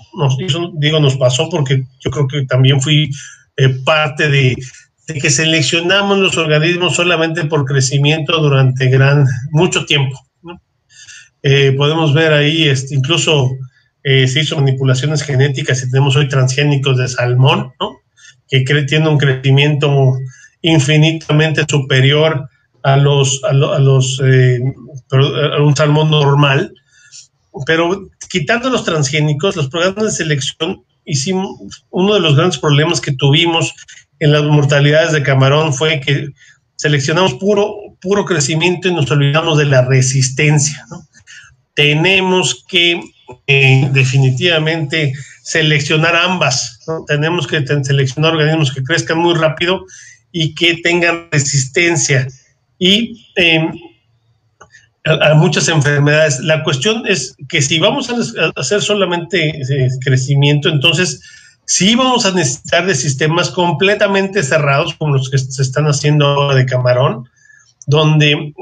porque yo creo que también fui parte de que seleccionamos los organismos solamente por crecimiento durante mucho tiempo, ¿no? Podemos ver ahí, incluso se hizo manipulaciones genéticas y tenemos hoy transgénicos de salmón, ¿no? Que tienen un crecimiento infinitamente superior a un salmón normal, pero quitando los transgénicos, los programas de selección, uno de los grandes problemas que tuvimos en las mortalidades de camarón fue que seleccionamos puro crecimiento y nos olvidamos de la resistencia, ¿no? Tenemos que definitivamente seleccionar ambas, ¿no? Tenemos que seleccionar organismos que crezcan muy rápido y que tengan resistencia y a muchas enfermedades. La cuestión es que si vamos a hacer solamente crecimiento, entonces sí vamos a necesitar de sistemas completamente cerrados como los que se están haciendo ahora de camarón, donde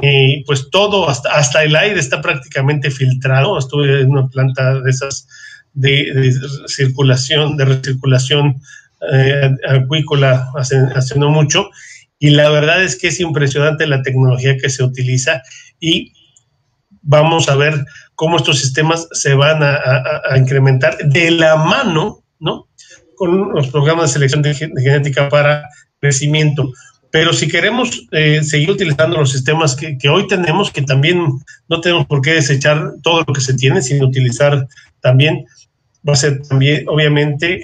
pues todo, hasta el aire está prácticamente filtrado. Estuve en una planta de esas de recirculación acuícola hace no mucho, y la verdad es que es impresionante la tecnología que se utiliza y vamos a ver cómo estos sistemas se van a incrementar de la mano, ¿no?, con los programas de selección de genética para crecimiento. Pero si queremos seguir utilizando los sistemas que hoy tenemos, que también no tenemos por qué desechar todo lo que se tiene, sino utilizar también, va a ser también, obviamente,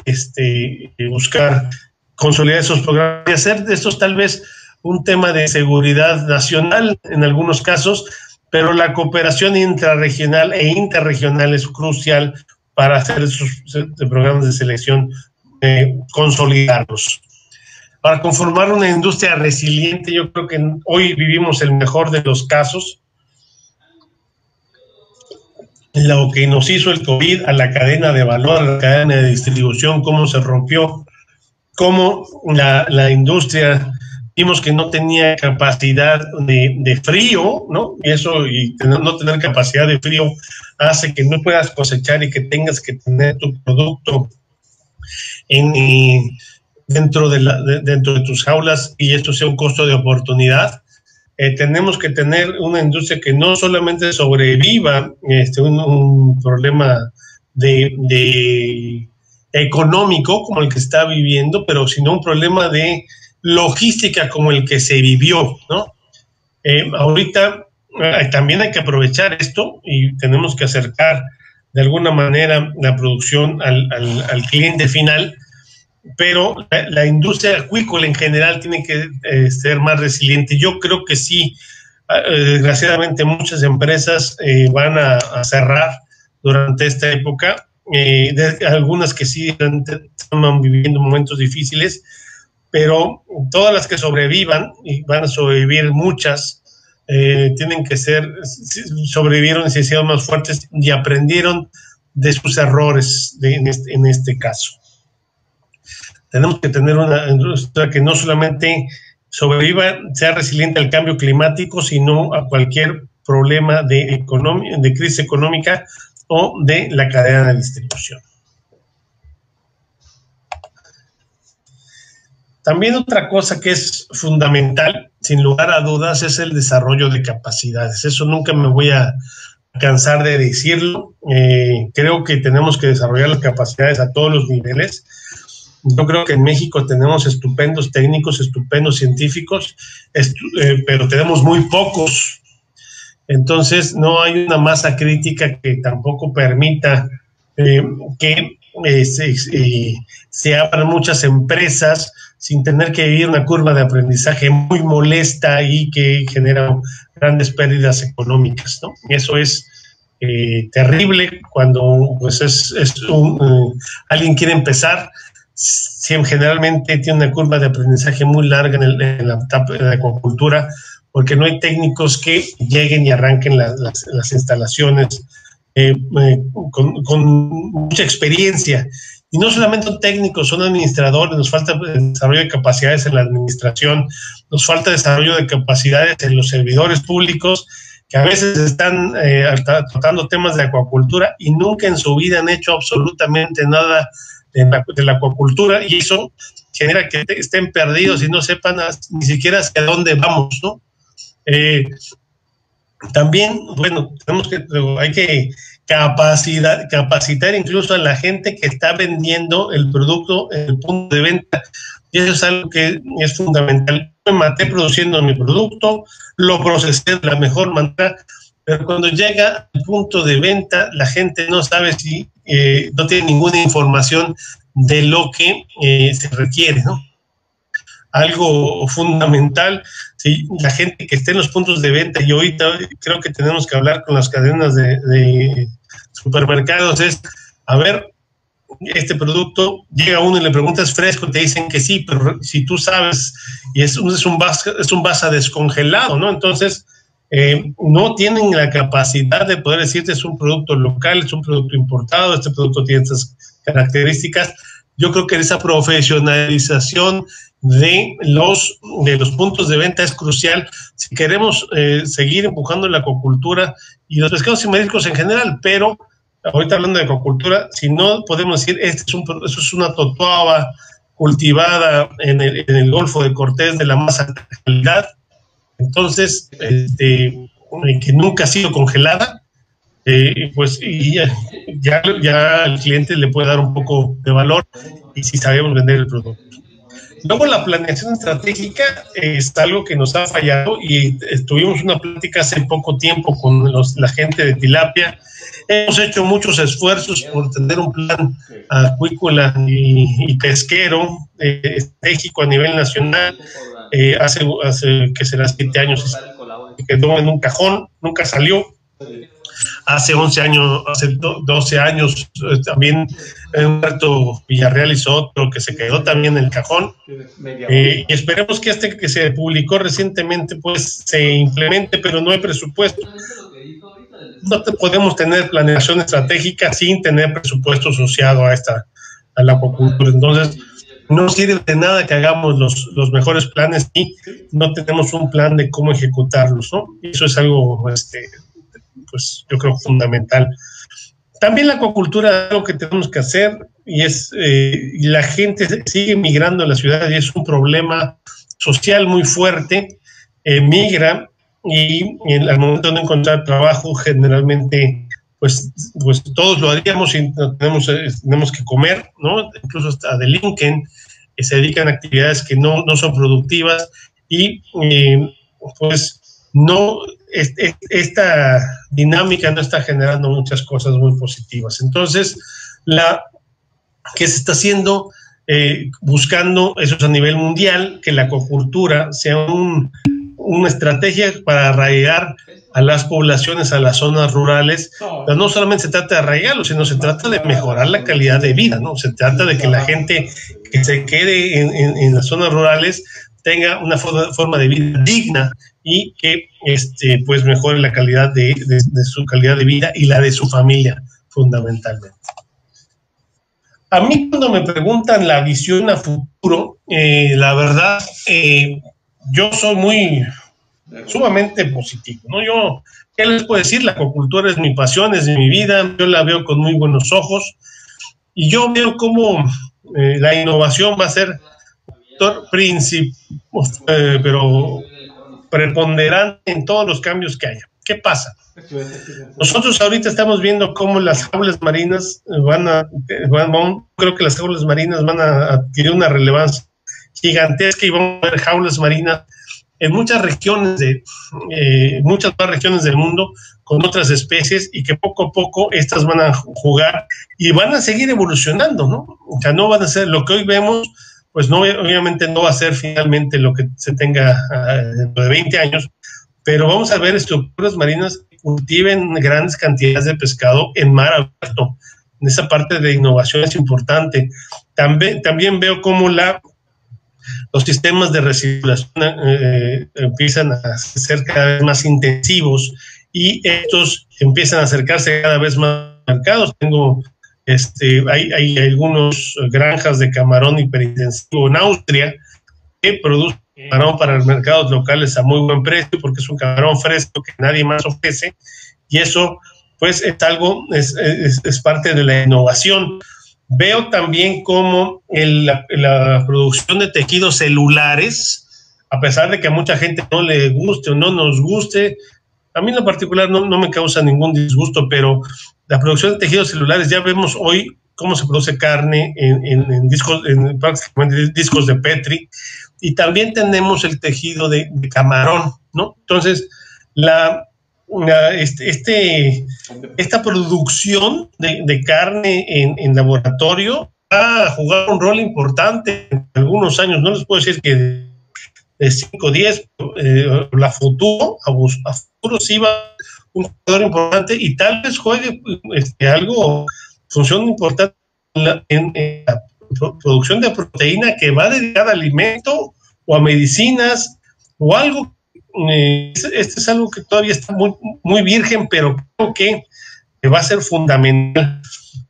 buscar consolidar esos programas y hacer de estos tal vez un tema de seguridad nacional en algunos casos, pero la cooperación intrarregional e interregional es crucial para hacer esos programas de selección, consolidarlos. Para conformar una industria resiliente, yo creo que hoy vivimos el mejor de los casos. lo que nos hizo el COVID a la cadena de valor, a la cadena de distribución, cómo se rompió, cómo la industria vimos que no tenía capacidad de frío, ¿no? Y eso, y no tener capacidad de frío hace que no puedas cosechar y que tengas que tener tu producto dentro de tus jaulas, y esto sea un costo de oportunidad. Tenemos que tener una industria que no solamente sobreviva un problema de económico como el que está viviendo, pero sino un problema de logística como el que se vivió, ¿no? Ahorita también hay que aprovechar esto y tenemos que acercar de alguna manera la producción al cliente final, pero la industria acuícola en general tiene que ser más resiliente. Yo creo que sí, desgraciadamente muchas empresas van a cerrar durante esta época, algunas que sí están viviendo momentos difíciles, pero todas las que sobrevivan, y van a sobrevivir muchas, sobrevivieron y se hicieron más fuertes y aprendieron de sus errores en este caso. Tenemos que tener una industria que no solamente sobreviva, sea resiliente al cambio climático, sino a cualquier problema de crisis económica o de la cadena de distribución. También otra cosa que es fundamental, sin lugar a dudas, es el desarrollo de capacidades. Eso nunca me voy a cansar de decirlo. Creo que tenemos que desarrollar las capacidades a todos los niveles. Yo creo que en México tenemos estupendos técnicos, estupendos científicos, pero tenemos muy pocos. Entonces, no hay una masa crítica que tampoco permita que se abran muchas empresas sin tener que vivir una curva de aprendizaje muy molesta y que genera grandes pérdidas económicas, ¿no? Y eso es terrible cuando pues alguien quiere empezar. Generalmente tiene una curva de aprendizaje muy larga en la etapa de la acuacultura, porque no hay técnicos que lleguen y arranquen las instalaciones con mucha experiencia. Y no solamente son técnicos, son administradores. Nos falta desarrollo de capacidades en la administración, nos falta desarrollo de capacidades en los servidores públicos, que a veces están tratando temas de acuacultura y nunca en su vida han hecho absolutamente nada de la acuacultura, y eso genera que estén perdidos y no sepan ni siquiera hacia dónde vamos, ¿no? También, bueno, hay que capacitar incluso a la gente que está vendiendo el producto en el punto de venta, y eso es algo que es fundamental. Me maté produciendo mi producto, lo procesé de la mejor manera, pero cuando llega al punto de venta, la gente no sabe si no tiene ninguna información de lo que se requiere, ¿no? Algo fundamental, si la gente que esté en los puntos de venta, y ahorita creo que tenemos que hablar con las cadenas de supermercados, es, a ver, este producto, llega uno y le preguntas fresco, te dicen que sí, pero si tú sabes, y es un basa descongelado, ¿no? Entonces, no tienen la capacidad de poder decirte es un producto local, es un producto importado, este producto tiene estas características. Yo creo que esa profesionalización de los puntos de venta es crucial si queremos seguir empujando la acuacultura y los pescados y mariscos en general, pero ahorita hablando de acuacultura, si no podemos decir eso es una totoaba cultivada en el Golfo de Cortés de la más alta calidad, entonces que nunca ha sido congelada, pues y ya al cliente le puede dar un poco de valor y si sabemos vender el producto. Luego la planeación estratégica es algo que nos ha fallado, y tuvimos una plática hace poco tiempo con la gente de tilapia. Hemos hecho muchos esfuerzos por tener un plan acuícola y pesquero estratégico a nivel nacional. Hace que será 7 años quedó en un cajón, nunca salió. Hace 11 años, hace 12 años también Humberto Villarreal hizo otro que se quedó también en el cajón, y esperemos que este que se publicó recientemente pues se implemente, pero no hay presupuesto. no podemos tener planeación estratégica sin tener presupuesto asociado a la acuacultura. Entonces, no sirve de nada que hagamos los mejores planes si no tenemos un plan de cómo ejecutarlos, ¿no? Y eso es algo, pues yo creo fundamental. También la acuacultura es algo que tenemos que hacer y la gente sigue migrando a la ciudad y es un problema social muy fuerte. Migra y al momento de encontrar trabajo generalmente pues todos lo haríamos y tenemos que comer, ¿no? Incluso hasta delinquen, se dedican a actividades que no son productivas y pues no, esta dinámica no está generando muchas cosas muy positivas. Entonces, ¿qué se está haciendo? Buscando, eso es a nivel mundial, que la acuacultura sea una estrategia para arraigar a las poblaciones, a las zonas rurales. Pero no solamente se trata de arraigarlo, sino se trata de mejorar la calidad de vida, ¿no? Se trata de que la gente que se quede en las zonas rurales tenga una forma de vida digna y que pues mejore la calidad de su calidad de vida y la de su familia, fundamentalmente. A mí cuando me preguntan la visión a futuro, la verdad, yo soy sumamente positivo, ¿no? ¿Qué les puedo decir? La acuacultura es mi pasión, es mi vida, yo la veo con muy buenos ojos y yo veo cómo la innovación va a ser pero preponderante en todos los cambios que haya. ¿Qué pasa? Nosotros ahorita estamos viendo cómo las jaulas marinas creo que las jaulas marinas van a adquirir una relevancia gigantesca y vamos a ver jaulas marinas en muchas regiones muchas más regiones del mundo con otras especies y que poco a poco estas van a jugar y van a seguir evolucionando, ¿no? O sea, no van a ser lo que hoy vemos, pues no, obviamente no va a ser finalmente lo que se tenga dentro de 20 años, pero vamos a ver estructuras marinas que cultiven grandes cantidades de pescado en mar abierto. En esa parte de innovación es importante. También veo cómo los sistemas de recirculación empiezan a ser cada vez más intensivos y estos empiezan a acercarse cada vez más a mercados. Hay algunas granjas de camarón hiperintensivo en Austria que producen camarón para los mercados locales a muy buen precio porque es un camarón fresco que nadie más ofrece y eso pues es parte de la innovación. Veo también cómo la producción de tejidos celulares, a pesar de que a mucha gente no le guste o no nos guste, a mí en lo particular no me causa ningún disgusto, pero la producción de tejidos celulares, ya vemos hoy cómo se produce carne en prácticamente discos de Petri, y también tenemos el tejido de camarón, ¿no? Entonces, esta producción de carne en laboratorio va a jugar un rol importante en algunos años. No les puedo decir que de 5 o 10, a futuro sí va un jugador importante y tal vez juegue función importante en la producción de proteína que va dedicada a alimento o a medicinas o algo. Este es algo que todavía está muy, muy virgen, pero creo que va a ser fundamental.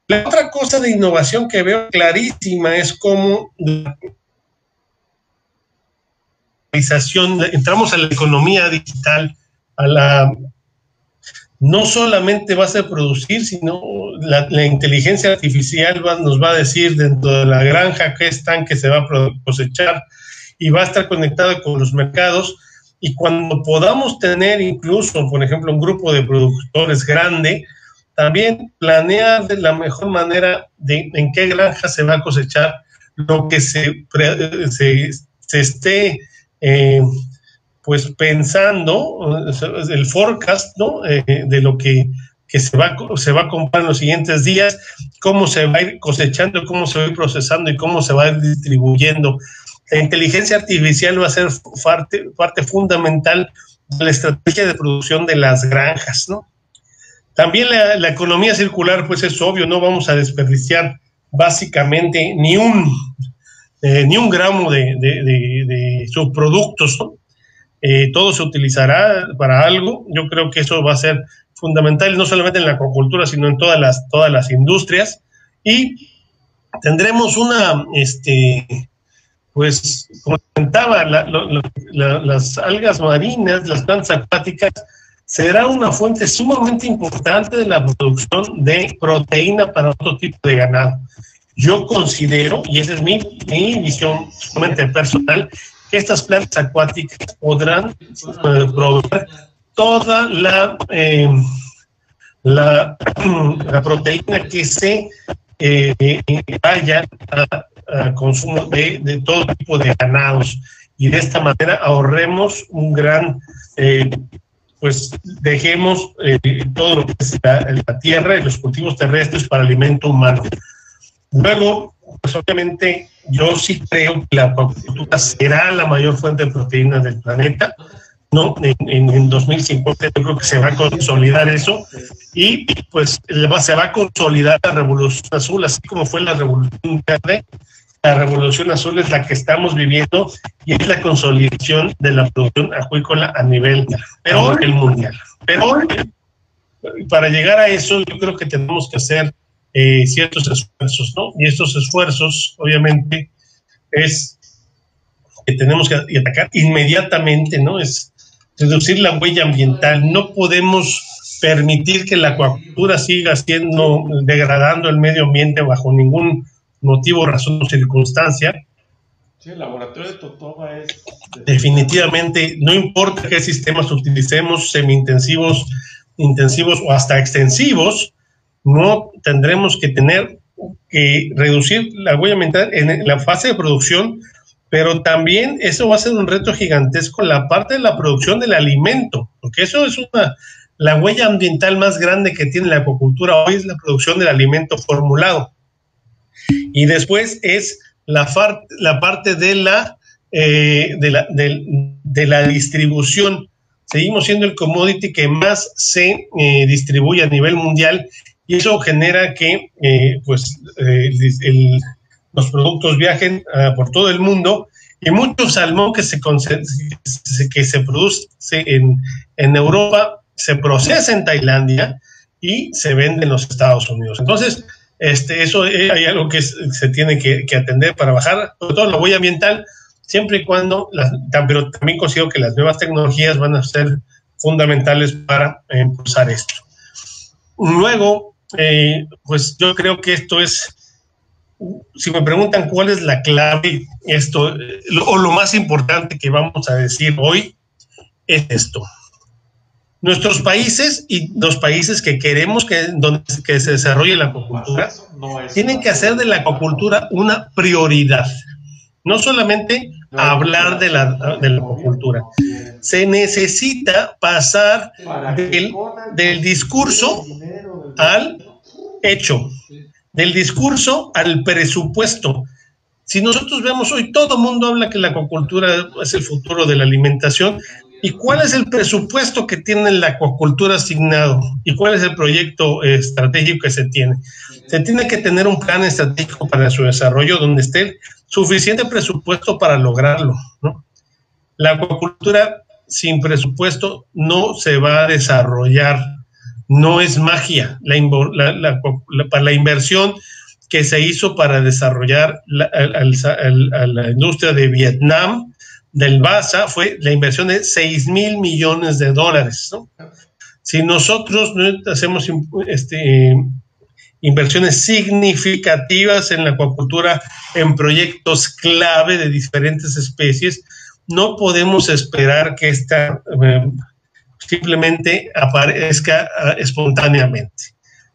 La otra cosa de innovación que veo clarísima es cómo entramos a la economía digital, no solamente va a ser producir, sino la inteligencia artificial nos va a decir dentro de la granja qué estanque se va a cosechar y va a estar conectada con los mercados. Y cuando podamos tener incluso, por ejemplo, un grupo de productores grande, también planear de la mejor manera en qué granja se va a cosechar lo que se esté pues pensando, el forecast, ¿no? De lo que se va a comprar en los siguientes días, cómo se va a ir cosechando, cómo se va a ir procesando y cómo se va a ir distribuyendo. La inteligencia artificial va a ser parte fundamental de la estrategia de producción de las granjas, ¿no? También la economía circular, pues es obvio, no vamos a desperdiciar básicamente ni un gramo de subproductos, ¿no? Todo se utilizará para algo. Yo creo que eso va a ser fundamentales, no solamente en la acuacultura, sino en todas las industrias. Y tendremos pues, como comentaba, las algas marinas, las plantas acuáticas, será una fuente sumamente importante de la producción de proteína para otro tipo de ganado. Yo considero, y esa es mi visión sumamente personal, que estas plantas acuáticas podrán proveer toda la proteína que se vaya a consumo de todo tipo de ganados, y de esta manera ahorremos un gran, pues dejemos todo lo que es la tierra y los cultivos terrestres para alimento humano. Luego, pues obviamente yo sí creo que la acuacultura será la mayor fuente de proteínas del planeta, ¿no? En 2050 yo creo que se va a consolidar eso, y pues se va a consolidar la revolución azul, así como fue la revolución verde. La revolución azul es la que estamos viviendo, y es la consolidación de la producción acuícola a nivel mundial. Pero para llegar a eso, yo creo que tenemos que hacer ciertos esfuerzos, ¿no? Y estos esfuerzos, obviamente, es que tenemos que atacar inmediatamente, ¿no? Es reducir la huella ambiental. No podemos permitir que la acuacultura siga degradando el medio ambiente bajo ningún motivo, razón o circunstancia. Sí, el laboratorio de Totoba es... Definitivamente, no importa qué sistemas utilicemos, semi-intensivos, intensivos o hasta extensivos, no tendremos que tener que reducir la huella ambiental en la fase de producción, pero también eso va a ser un reto gigantesco en la parte de la producción del alimento, porque eso es la huella ambiental más grande que tiene la acuacultura hoy, es la producción del alimento formulado. Y después es la parte de la distribución. Seguimos siendo el commodity que más se distribuye a nivel mundial, y eso genera que los productos viajen por todo el mundo, y mucho salmón que se produce en Europa se procesa en Tailandia y se vende en los Estados Unidos. Entonces, eso hay algo que se tiene que atender para bajar, sobre todo la huella ambiental, siempre y cuando, pero también considero que las nuevas tecnologías van a ser fundamentales para impulsar esto. Luego, pues yo creo que esto es, si me preguntan cuál es la clave, o lo más importante que vamos a decir hoy, es esto. Nuestros países y los países que queremos que se desarrolle la acuacultura tienen que hacer de la acuacultura una prioridad. No solamente hablar de la acuacultura. Se necesita pasar del discurso al hecho, del discurso al presupuesto. Si nosotros vemos hoy, todo el mundo habla que la acuacultura es el futuro de la alimentación. ¿Y cuál es el presupuesto que tiene la acuacultura asignado? ¿Y cuál es el proyecto estratégico que se tiene? Se tiene que tener un plan estratégico para su desarrollo donde esté suficiente presupuesto para lograrlo, ¿no? La acuacultura sin presupuesto no se va a desarrollar, no es magia. La inversión que se hizo para desarrollar la industria de Vietnam, del BASA, fue la inversión de $6,000 millones, ¿no? Si nosotros no hacemos inversiones significativas en la acuacultura, en proyectos clave de diferentes especies, no podemos esperar que esta simplemente aparezca espontáneamente.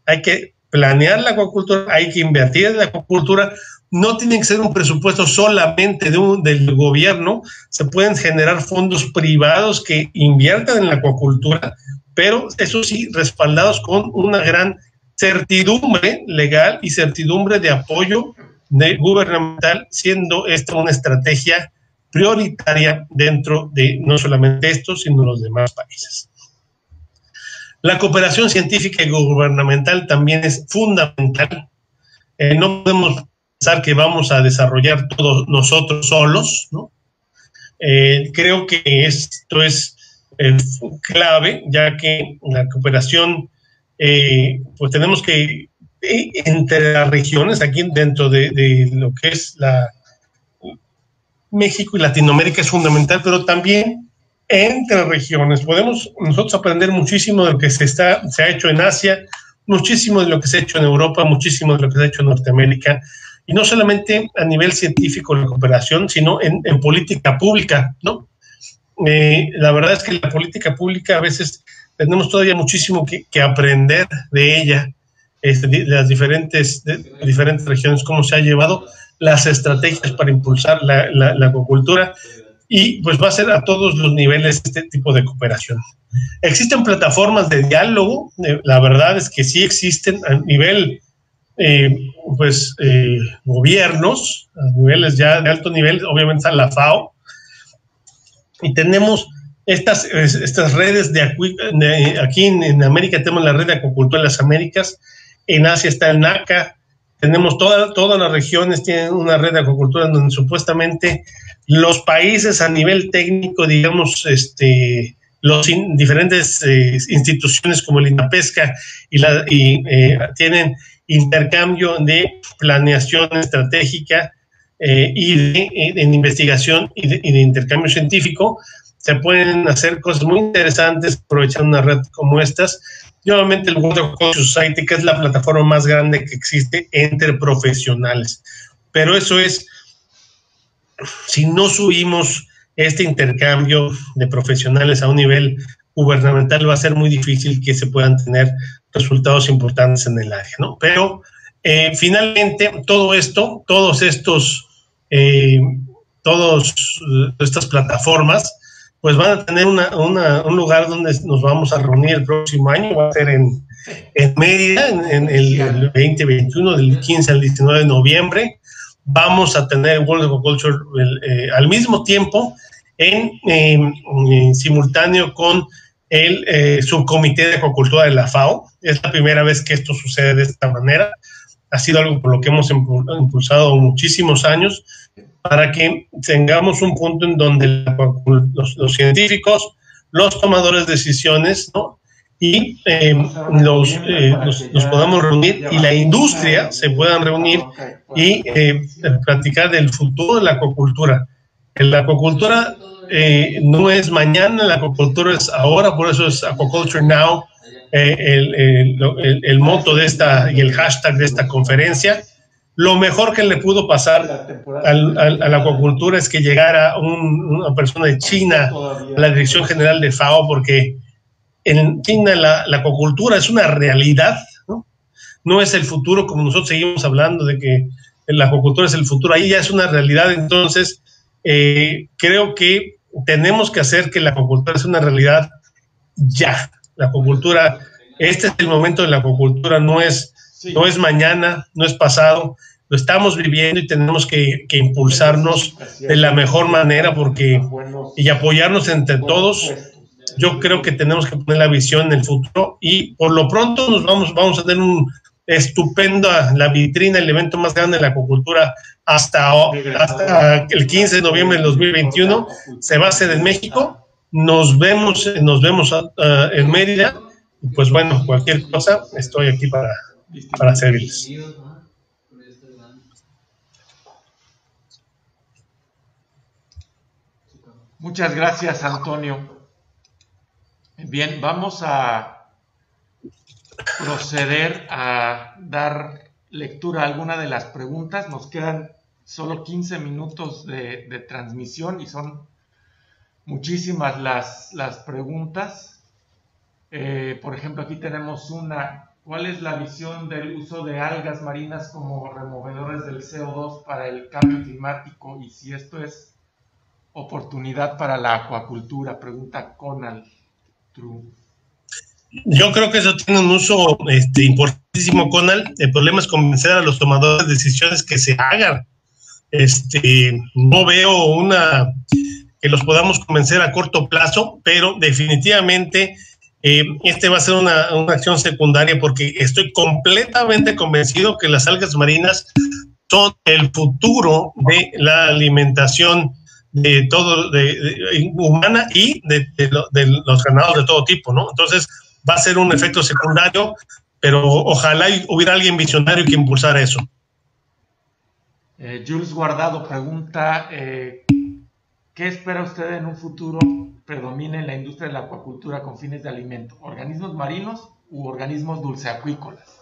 Hay que planear la acuacultura, hay que invertir en la acuacultura. No tiene que ser un presupuesto solamente del gobierno, se pueden generar fondos privados que inviertan en la acuacultura, pero eso sí, respaldados con una gran certidumbre legal y certidumbre de apoyo gubernamental, siendo esta una estrategia prioritaria dentro de no solamente estos, sino los demás países. La cooperación científica y gubernamental también es fundamental. No podemos pensar que vamos a desarrollar todo nosotros solos, ¿no? Creo que esto es clave, ya que la cooperación, pues tenemos que, entre las regiones, aquí dentro de lo que es México y Latinoamérica es fundamental, pero también entre regiones. Podemos nosotros aprender muchísimo de lo que se ha hecho en Asia, muchísimo de lo que se ha hecho en Europa, muchísimo de lo que se ha hecho en Norteamérica, y no solamente a nivel científico la cooperación, sino en política pública, ¿no? La verdad es que la política pública a veces tenemos todavía muchísimo que aprender de ella, de las diferentes regiones, cómo se ha llevado las estrategias para impulsar la acuacultura, y pues va a ser a todos los niveles este tipo de cooperación. Existen plataformas de diálogo, la verdad es que sí existen a nivel, gobiernos, a niveles ya de alto nivel, obviamente a la FAO, y tenemos estas redes aquí en América tenemos la red de acuacultura de las Américas, en Asia está el NACA, tenemos todas las regiones tienen una red de acuacultura donde supuestamente los países a nivel técnico, digamos, diferentes instituciones como el INAPESCA tienen intercambio de planeación estratégica en investigación y de intercambio científico. Se pueden hacer cosas muy interesantes aprovechando una red como estas. Y obviamente el World Aquaculture Society, que es la plataforma más grande que existe entre profesionales. Pero eso es, si no subimos este intercambio de profesionales a un nivel gubernamental, va a ser muy difícil que se puedan tener resultados importantes en el área, ¿no? Pero finalmente todo esto, todas estas plataformas, pues van a tener un lugar donde nos vamos a reunir el próximo año, va a ser en Mérida, en el 2021, del 15 al 19 de noviembre. Vamos a tener World Aquaculture al mismo tiempo, en simultáneo con el subcomité de acuacultura de la FAO. Es la primera vez que esto sucede de esta manera. Ha sido algo por lo que hemos impulsado muchísimos años, para que tengamos un punto en donde los científicos, los tomadores de decisiones, ¿no? Y nos podamos reunir, y la industria se puedan reunir y platicar del futuro de la acuacultura. La acuacultura no es mañana, la acuacultura es ahora, por eso es Aquaculture Now, el moto de esta y el hashtag de esta conferencia. Lo mejor que le pudo pasar a la acuacultura es que llegara una persona de China a la dirección general de FAO, porque en China la acuacultura es una realidad, ¿no? No es el futuro, como nosotros seguimos hablando de que la acuacultura es el futuro, ahí ya es una realidad. Entonces creo que tenemos que hacer que la acuacultura sea una realidad ya. La acuacultura, este es el momento de la acuacultura, no es mañana, no es pasado, lo estamos viviendo y tenemos que impulsarnos de la mejor manera y apoyarnos entre todos. Yo creo que tenemos que poner la visión en el futuro, y por lo pronto vamos a tener la vitrina, el evento más grande de la acuacultura hasta el 15 de noviembre del 2021, se va a hacer en México. Nos vemos en Mérida, y pues bueno, cualquier cosa, estoy aquí para servirles. Muchas gracias, Antonio. Bien, vamos a proceder a dar lectura a alguna de las preguntas. Nos quedan solo 15 minutos de transmisión y son muchísimas las preguntas. Por ejemplo, aquí tenemos una. ¿Cuál es la visión del uso de algas marinas como removedores del CO2 para el cambio climático, y si esto es oportunidad para la acuacultura? Pregunta Conal True. Yo creo que eso tiene un uso importantísimo, Conal. El problema es convencer a los tomadores de decisiones que se hagan. No veo que los podamos convencer a corto plazo, pero definitivamente va a ser una acción secundaria, porque estoy completamente convencido que las algas marinas son el futuro de la alimentación de todo, humana y de los ganados de todo tipo, ¿no? Entonces va a ser un efecto secundario, pero ojalá hubiera alguien visionario que impulsara eso. Jules Guardado pregunta, ¿qué espera usted en un futuro predomine en la industria de la acuacultura con fines de alimento? ¿Organismos marinos u organismos dulceacuícolas?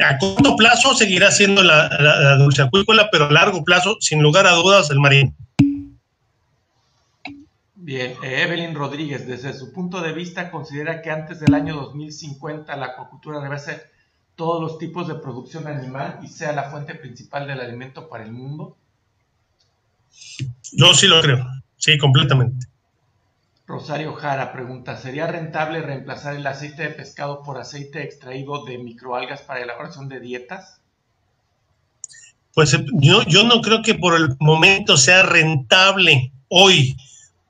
A corto plazo seguirá siendo la dulceacuícola, pero a largo plazo, sin lugar a dudas, el marino. Bien, Evelyn Rodríguez, desde su punto de vista, ¿considera que antes del año 2050 la acuacultura debe ser todos los tipos de producción animal y sea la fuente principal del alimento para el mundo? Yo sí lo creo, sí, completamente. Rosario Jara pregunta, ¿sería rentable reemplazar el aceite de pescado por aceite extraído de microalgas para elaboración de dietas? Pues yo no creo que por el momento sea rentable hoy,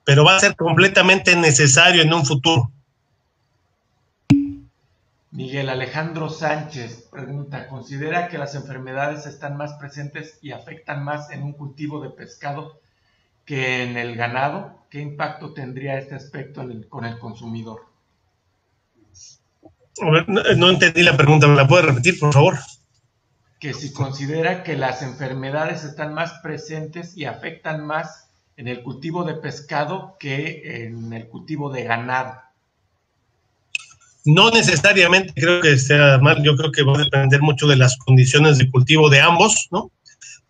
pero va a ser completamente necesario en un futuro. Miguel Alejandro Sánchez pregunta, ¿considera que las enfermedades están más presentes y afectan más en un cultivo de pescado que en el ganado? ¿Qué impacto tendría este aspecto con el consumidor? A ver, no entendí la pregunta, ¿me la puede repetir, por favor? Que si considera que las enfermedades están más presentes y afectan más en el cultivo de pescado que en el cultivo de ganado. No necesariamente creo que sea mal, yo creo que va a depender mucho de las condiciones de cultivo de ambos, ¿no?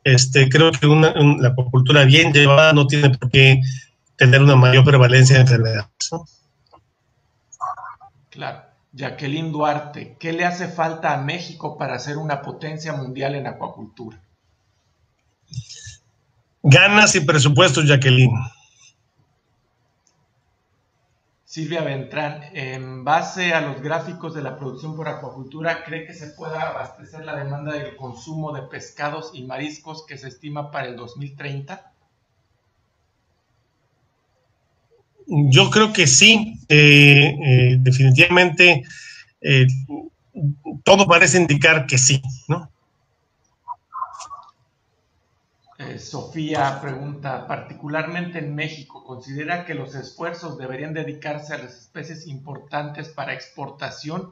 Creo que la acuacultura bien llevada no tiene por qué tener una mayor prevalencia de enfermedades, ¿no? Claro. Jacqueline Duarte, ¿qué le hace falta a México para ser una potencia mundial en acuacultura? Ganas y presupuestos, Jacqueline. Silvia Beltrán, en base a los gráficos de la producción por acuacultura, ¿cree que se pueda abastecer la demanda del consumo de pescados y mariscos que se estima para el 2030? Yo creo que sí, definitivamente todo parece indicar que sí, ¿no? Sofía pregunta, particularmente en México, ¿considera que los esfuerzos deberían dedicarse a las especies importantes para exportación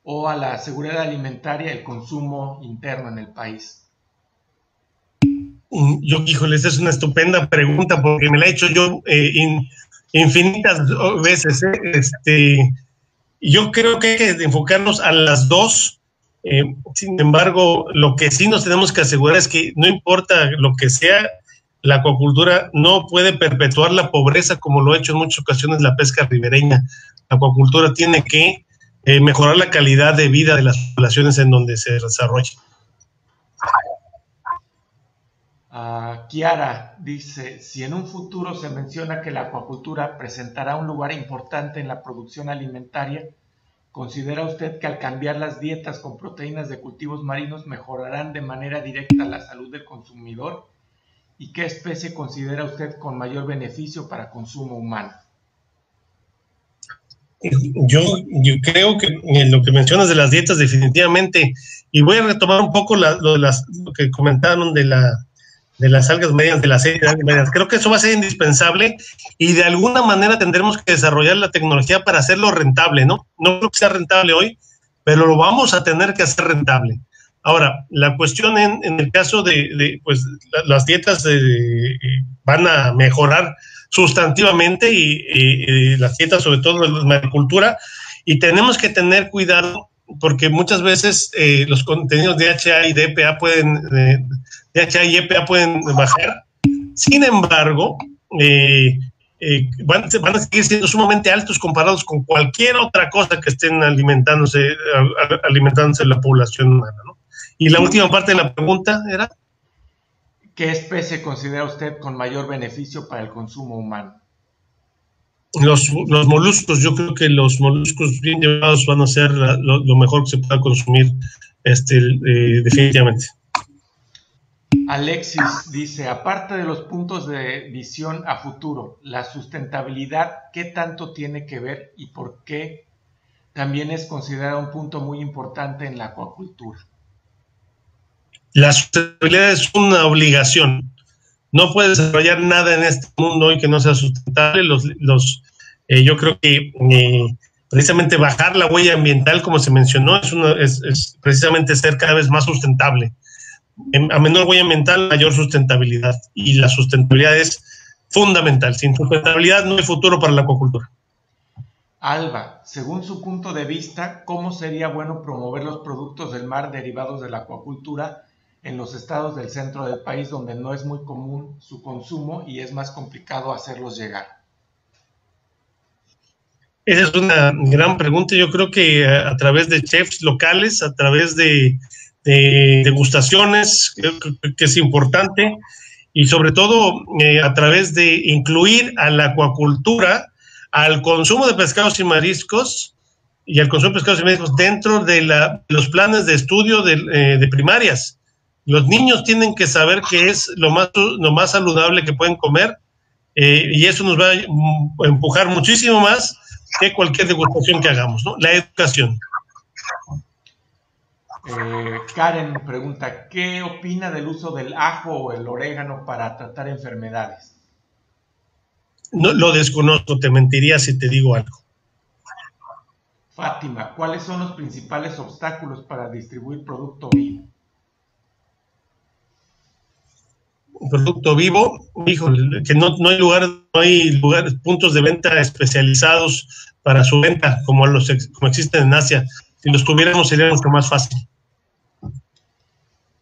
o a la seguridad alimentaria y el consumo interno en el país? Híjole, esa es una estupenda pregunta porque me la he hecho yo infinitas veces. Yo creo que hay que enfocarnos a las dos. Sin embargo, lo que sí nos tenemos que asegurar es que no importa lo que sea, la acuacultura no puede perpetuar la pobreza como lo ha hecho en muchas ocasiones la pesca ribereña. La acuacultura tiene que mejorar la calidad de vida de las poblaciones en donde se desarrolla. Kiara dice, si en un futuro se menciona que la acuacultura presentará un lugar importante en la producción alimentaria, ¿considera usted que al cambiar las dietas con proteínas de cultivos marinos mejorarán de manera directa la salud del consumidor? ¿Y qué especie considera usted con mayor beneficio para consumo humano? Yo creo que lo que mencionas de las dietas definitivamente, y voy a retomar un poco lo que comentaron de las algas marinas, del aceite de algas marinas. Creo que eso va a ser indispensable y de alguna manera tendremos que desarrollar la tecnología para hacerlo rentable, ¿no? No creo que sea rentable hoy, pero lo vamos a tener que hacer rentable. Ahora, la cuestión en el caso pues las dietas van a mejorar sustantivamente y las dietas, sobre todo en la maricultura, y tenemos que tener cuidado porque muchas veces los contenidos de DHA y EPA pueden bajar. Sin embargo, van a seguir siendo sumamente altos comparados con cualquier otra cosa que estén alimentándose la población humana, ¿no? Y la última parte de la pregunta era... ¿Qué especie considera usted con mayor beneficio para el consumo humano? Los moluscos. Yo creo que los moluscos bien llevados van a ser lo mejor que se pueda consumir definitivamente. Alexis dice, aparte de los puntos de visión a futuro, la sustentabilidad, ¿qué tanto tiene que ver y por qué también es considerado un punto muy importante en la acuacultura? La sustentabilidad es una obligación. No puede desarrollar nada en este mundo hoy que no sea sustentable. Yo creo que precisamente bajar la huella ambiental, como se mencionó, es precisamente ser cada vez más sustentable. A menor huella ambiental, mayor sustentabilidad. Y la sustentabilidad es fundamental. Sin sustentabilidad no hay futuro para la acuacultura. Alba, según su punto de vista, ¿cómo sería bueno promover los productos del mar derivados de la acuacultura en los estados del centro del país donde no es muy común su consumo y es más complicado hacerlos llegar? Esa es una gran pregunta. Yo creo que a través de chefs locales, a través de degustaciones, creo que es importante, y sobre todo a través de incluir a la acuacultura, al consumo de pescados y mariscos, y al consumo de pescados y mariscos dentro de los planes de estudio de primarias. Los niños tienen que saber que es lo más saludable que pueden comer, y eso nos va a empujar muchísimo más que cualquier degustación que hagamos, ¿no? La educación. Karen pregunta, ¿qué opina del uso del ajo o el orégano para tratar enfermedades? No, lo desconozco, te mentiría si te digo algo. Fátima, ¿cuáles son los principales obstáculos para distribuir producto vivo? Producto vivo, híjole, que no hay lugares, puntos de venta especializados para su venta, como existen en Asia. Si los tuviéramos sería mucho más fácil.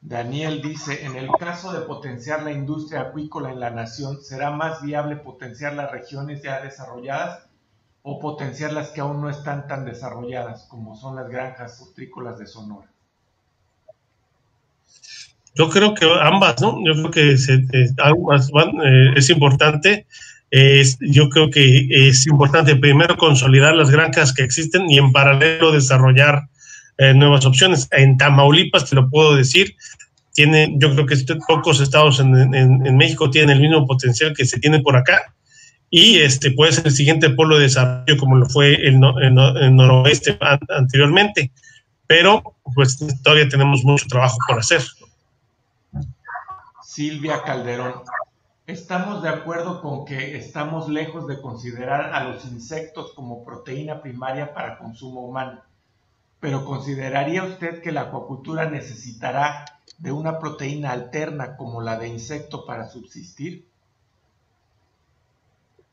Daniel dice, en el caso de potenciar la industria acuícola en la nación, ¿será más viable potenciar las regiones ya desarrolladas o potenciar las que aún no están tan desarrolladas, como son las granjas hortícolas de Sonora? Yo creo que ambas, ¿no? Yo creo que ambas es importante. Yo creo que es importante primero consolidar las granjas que existen y en paralelo desarrollar nuevas opciones. En Tamaulipas, te lo puedo decir, yo creo que pocos estados en México tienen el mismo potencial que se tiene por acá, y puede ser el siguiente polo de desarrollo como lo fue el noroeste anteriormente, pero pues todavía tenemos mucho trabajo por hacer. Silvia Calderón, estamos de acuerdo con que estamos lejos de considerar a los insectos como proteína primaria para consumo humano, pero ¿consideraría usted que la acuacultura necesitará de una proteína alterna como la de insecto para subsistir?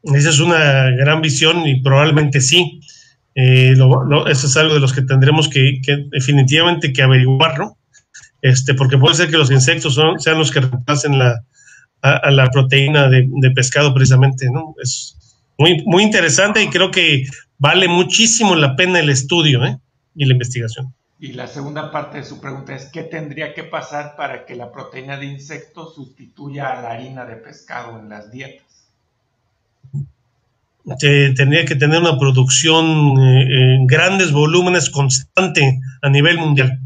Esa es una gran visión y probablemente sí. Eso es algo de los que tendremos que definitivamente que averiguar, ¿no? Porque puede ser que los insectos sean los que reemplacen a la proteína de pescado precisamente, ¿no? Es muy, muy interesante y creo que vale muchísimo la pena el estudio, y la investigación. Y la segunda parte de su pregunta es, ¿qué tendría que pasar para que la proteína de insectos sustituya a la harina de pescado en las dietas? Tendría que tener una producción en grandes volúmenes constante a nivel mundial.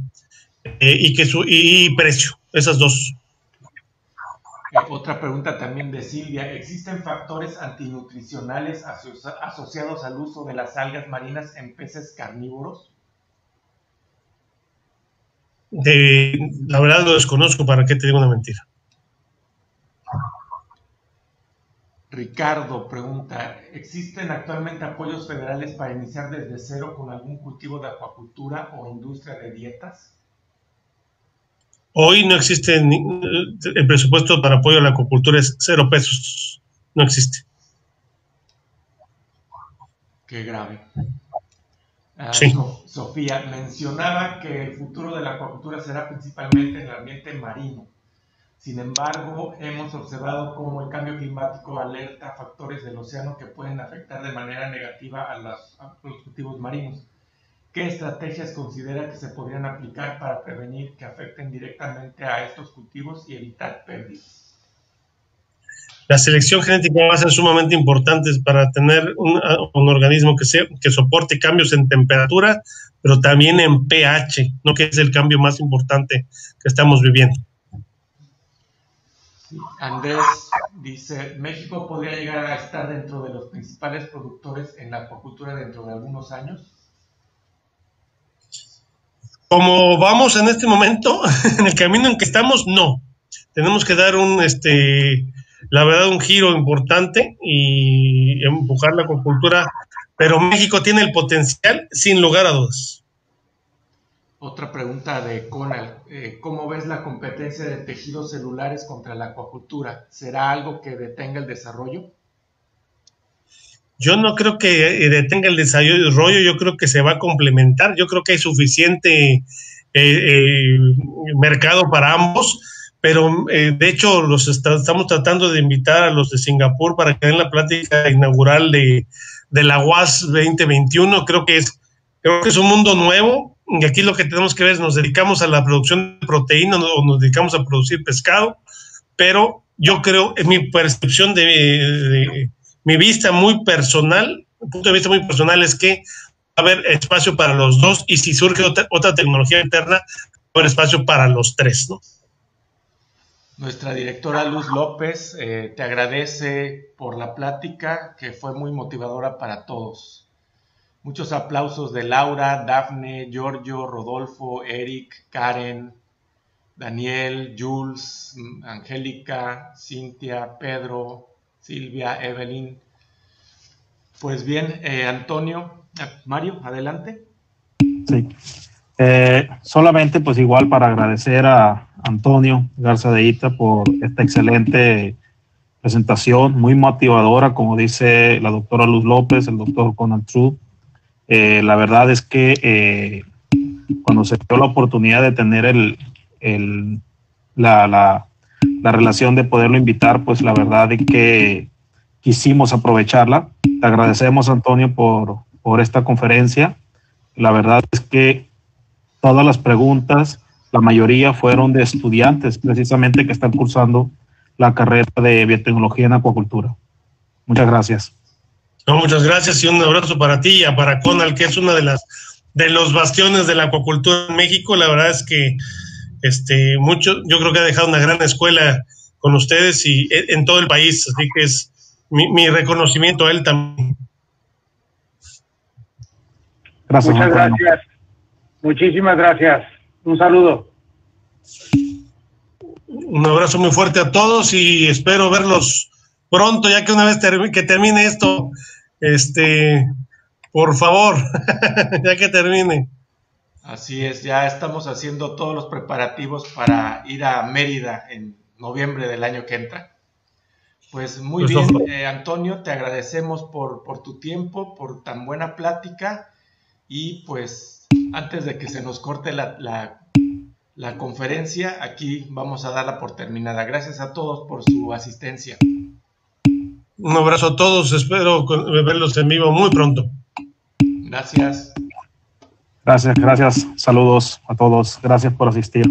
Y precio, esas dos. Otra pregunta también de Silvia, ¿existen factores antinutricionales asociados al uso de las algas marinas en peces carnívoros? La verdad lo desconozco, ¿para qué te digo una mentira? Ricardo pregunta, ¿existen actualmente apoyos federales para iniciar desde cero con algún cultivo de acuacultura o industria de dietas? Hoy no existe, el presupuesto para apoyo a la acuacultura es 0 pesos, no existe. Qué grave. Sí. Sofía mencionaba que el futuro de la acuacultura será principalmente en el ambiente marino. Sin embargo, hemos observado cómo el cambio climático alerta factores del océano que pueden afectar de manera negativa a los cultivos marinos. ¿Qué estrategias considera que se podrían aplicar para prevenir que afecten directamente a estos cultivos y evitar pérdidas? La selección genética va a ser sumamente importante para tener un organismo que soporte cambios en temperatura, pero también en pH, ¿no? Que es el cambio más importante que estamos viviendo. Sí. Andrés dice, ¿México podría llegar a estar dentro de los principales productores en la acuacultura dentro de algunos años? Como vamos en este momento, en el camino en que estamos, no. Tenemos que dar la verdad, un giro importante y empujar la acuacultura, pero México tiene el potencial, sin lugar a dudas. Otra pregunta de Conal. ¿Cómo ves la competencia de tejidos celulares contra la acuacultura? ¿Será algo que detenga el desarrollo? Yo no creo que detenga el desarrollo, yo creo que se va a complementar, yo creo que hay suficiente mercado para ambos, pero de hecho estamos tratando de invitar a los de Singapur para que den la plática inaugural de la UAS 2021. Creo que es un mundo nuevo, y aquí lo que tenemos que ver es nos dedicamos a la producción de proteína o nos dedicamos a producir pescado, pero yo creo, en mi percepción de mi vista muy personal, un punto de vista muy personal, es que va a haber espacio para los dos, y si surge otra tecnología interna, va a haber espacio para los tres, ¿no? Nuestra directora Luz López te agradece por la plática, que fue muy motivadora para todos. Muchos aplausos de Laura, Dafne, Giorgio, Rodolfo, Eric, Karen, Daniel, Jules, Angélica, Cintia, Pedro, Silvia, Evelyn. Pues bien, Antonio, Mario, adelante. Sí. Solamente pues igual para agradecer a Antonio Garza de Ita por esta excelente presentación, muy motivadora, como dice la doctora Luz López, el doctor Conan True. La verdad es que cuando se dio la oportunidad de tener la relación de poderlo invitar, pues la verdad es que quisimos aprovecharla. Te agradecemos, Antonio, por esta conferencia. La verdad es que todas las preguntas, la mayoría fueron de estudiantes precisamente que están cursando la carrera de biotecnología en acuacultura. Muchas gracias. No, muchas gracias y un abrazo para ti y para Conal, que es una de los bastiones de la acuacultura en México. La verdad es que yo creo que ha dejado una gran escuela con ustedes y en todo el país, así que es mi reconocimiento a él también. Gracias. Muchas gracias. Muchísimas gracias. Un saludo. Un abrazo muy fuerte a todos y espero verlos pronto, ya que una vez que termine esto, por favor, ya que termine. Así es, ya estamos haciendo todos los preparativos para ir a Mérida en noviembre del año que entra. Pues muy bien, Antonio, te agradecemos por tu tiempo, por tan buena plática, y pues antes de que se nos corte la conferencia, aquí vamos a darla por terminada. Gracias a todos por su asistencia. Un abrazo a todos, espero verlos en vivo muy pronto. Gracias. Gracias. Saludos a todos. Gracias por asistir.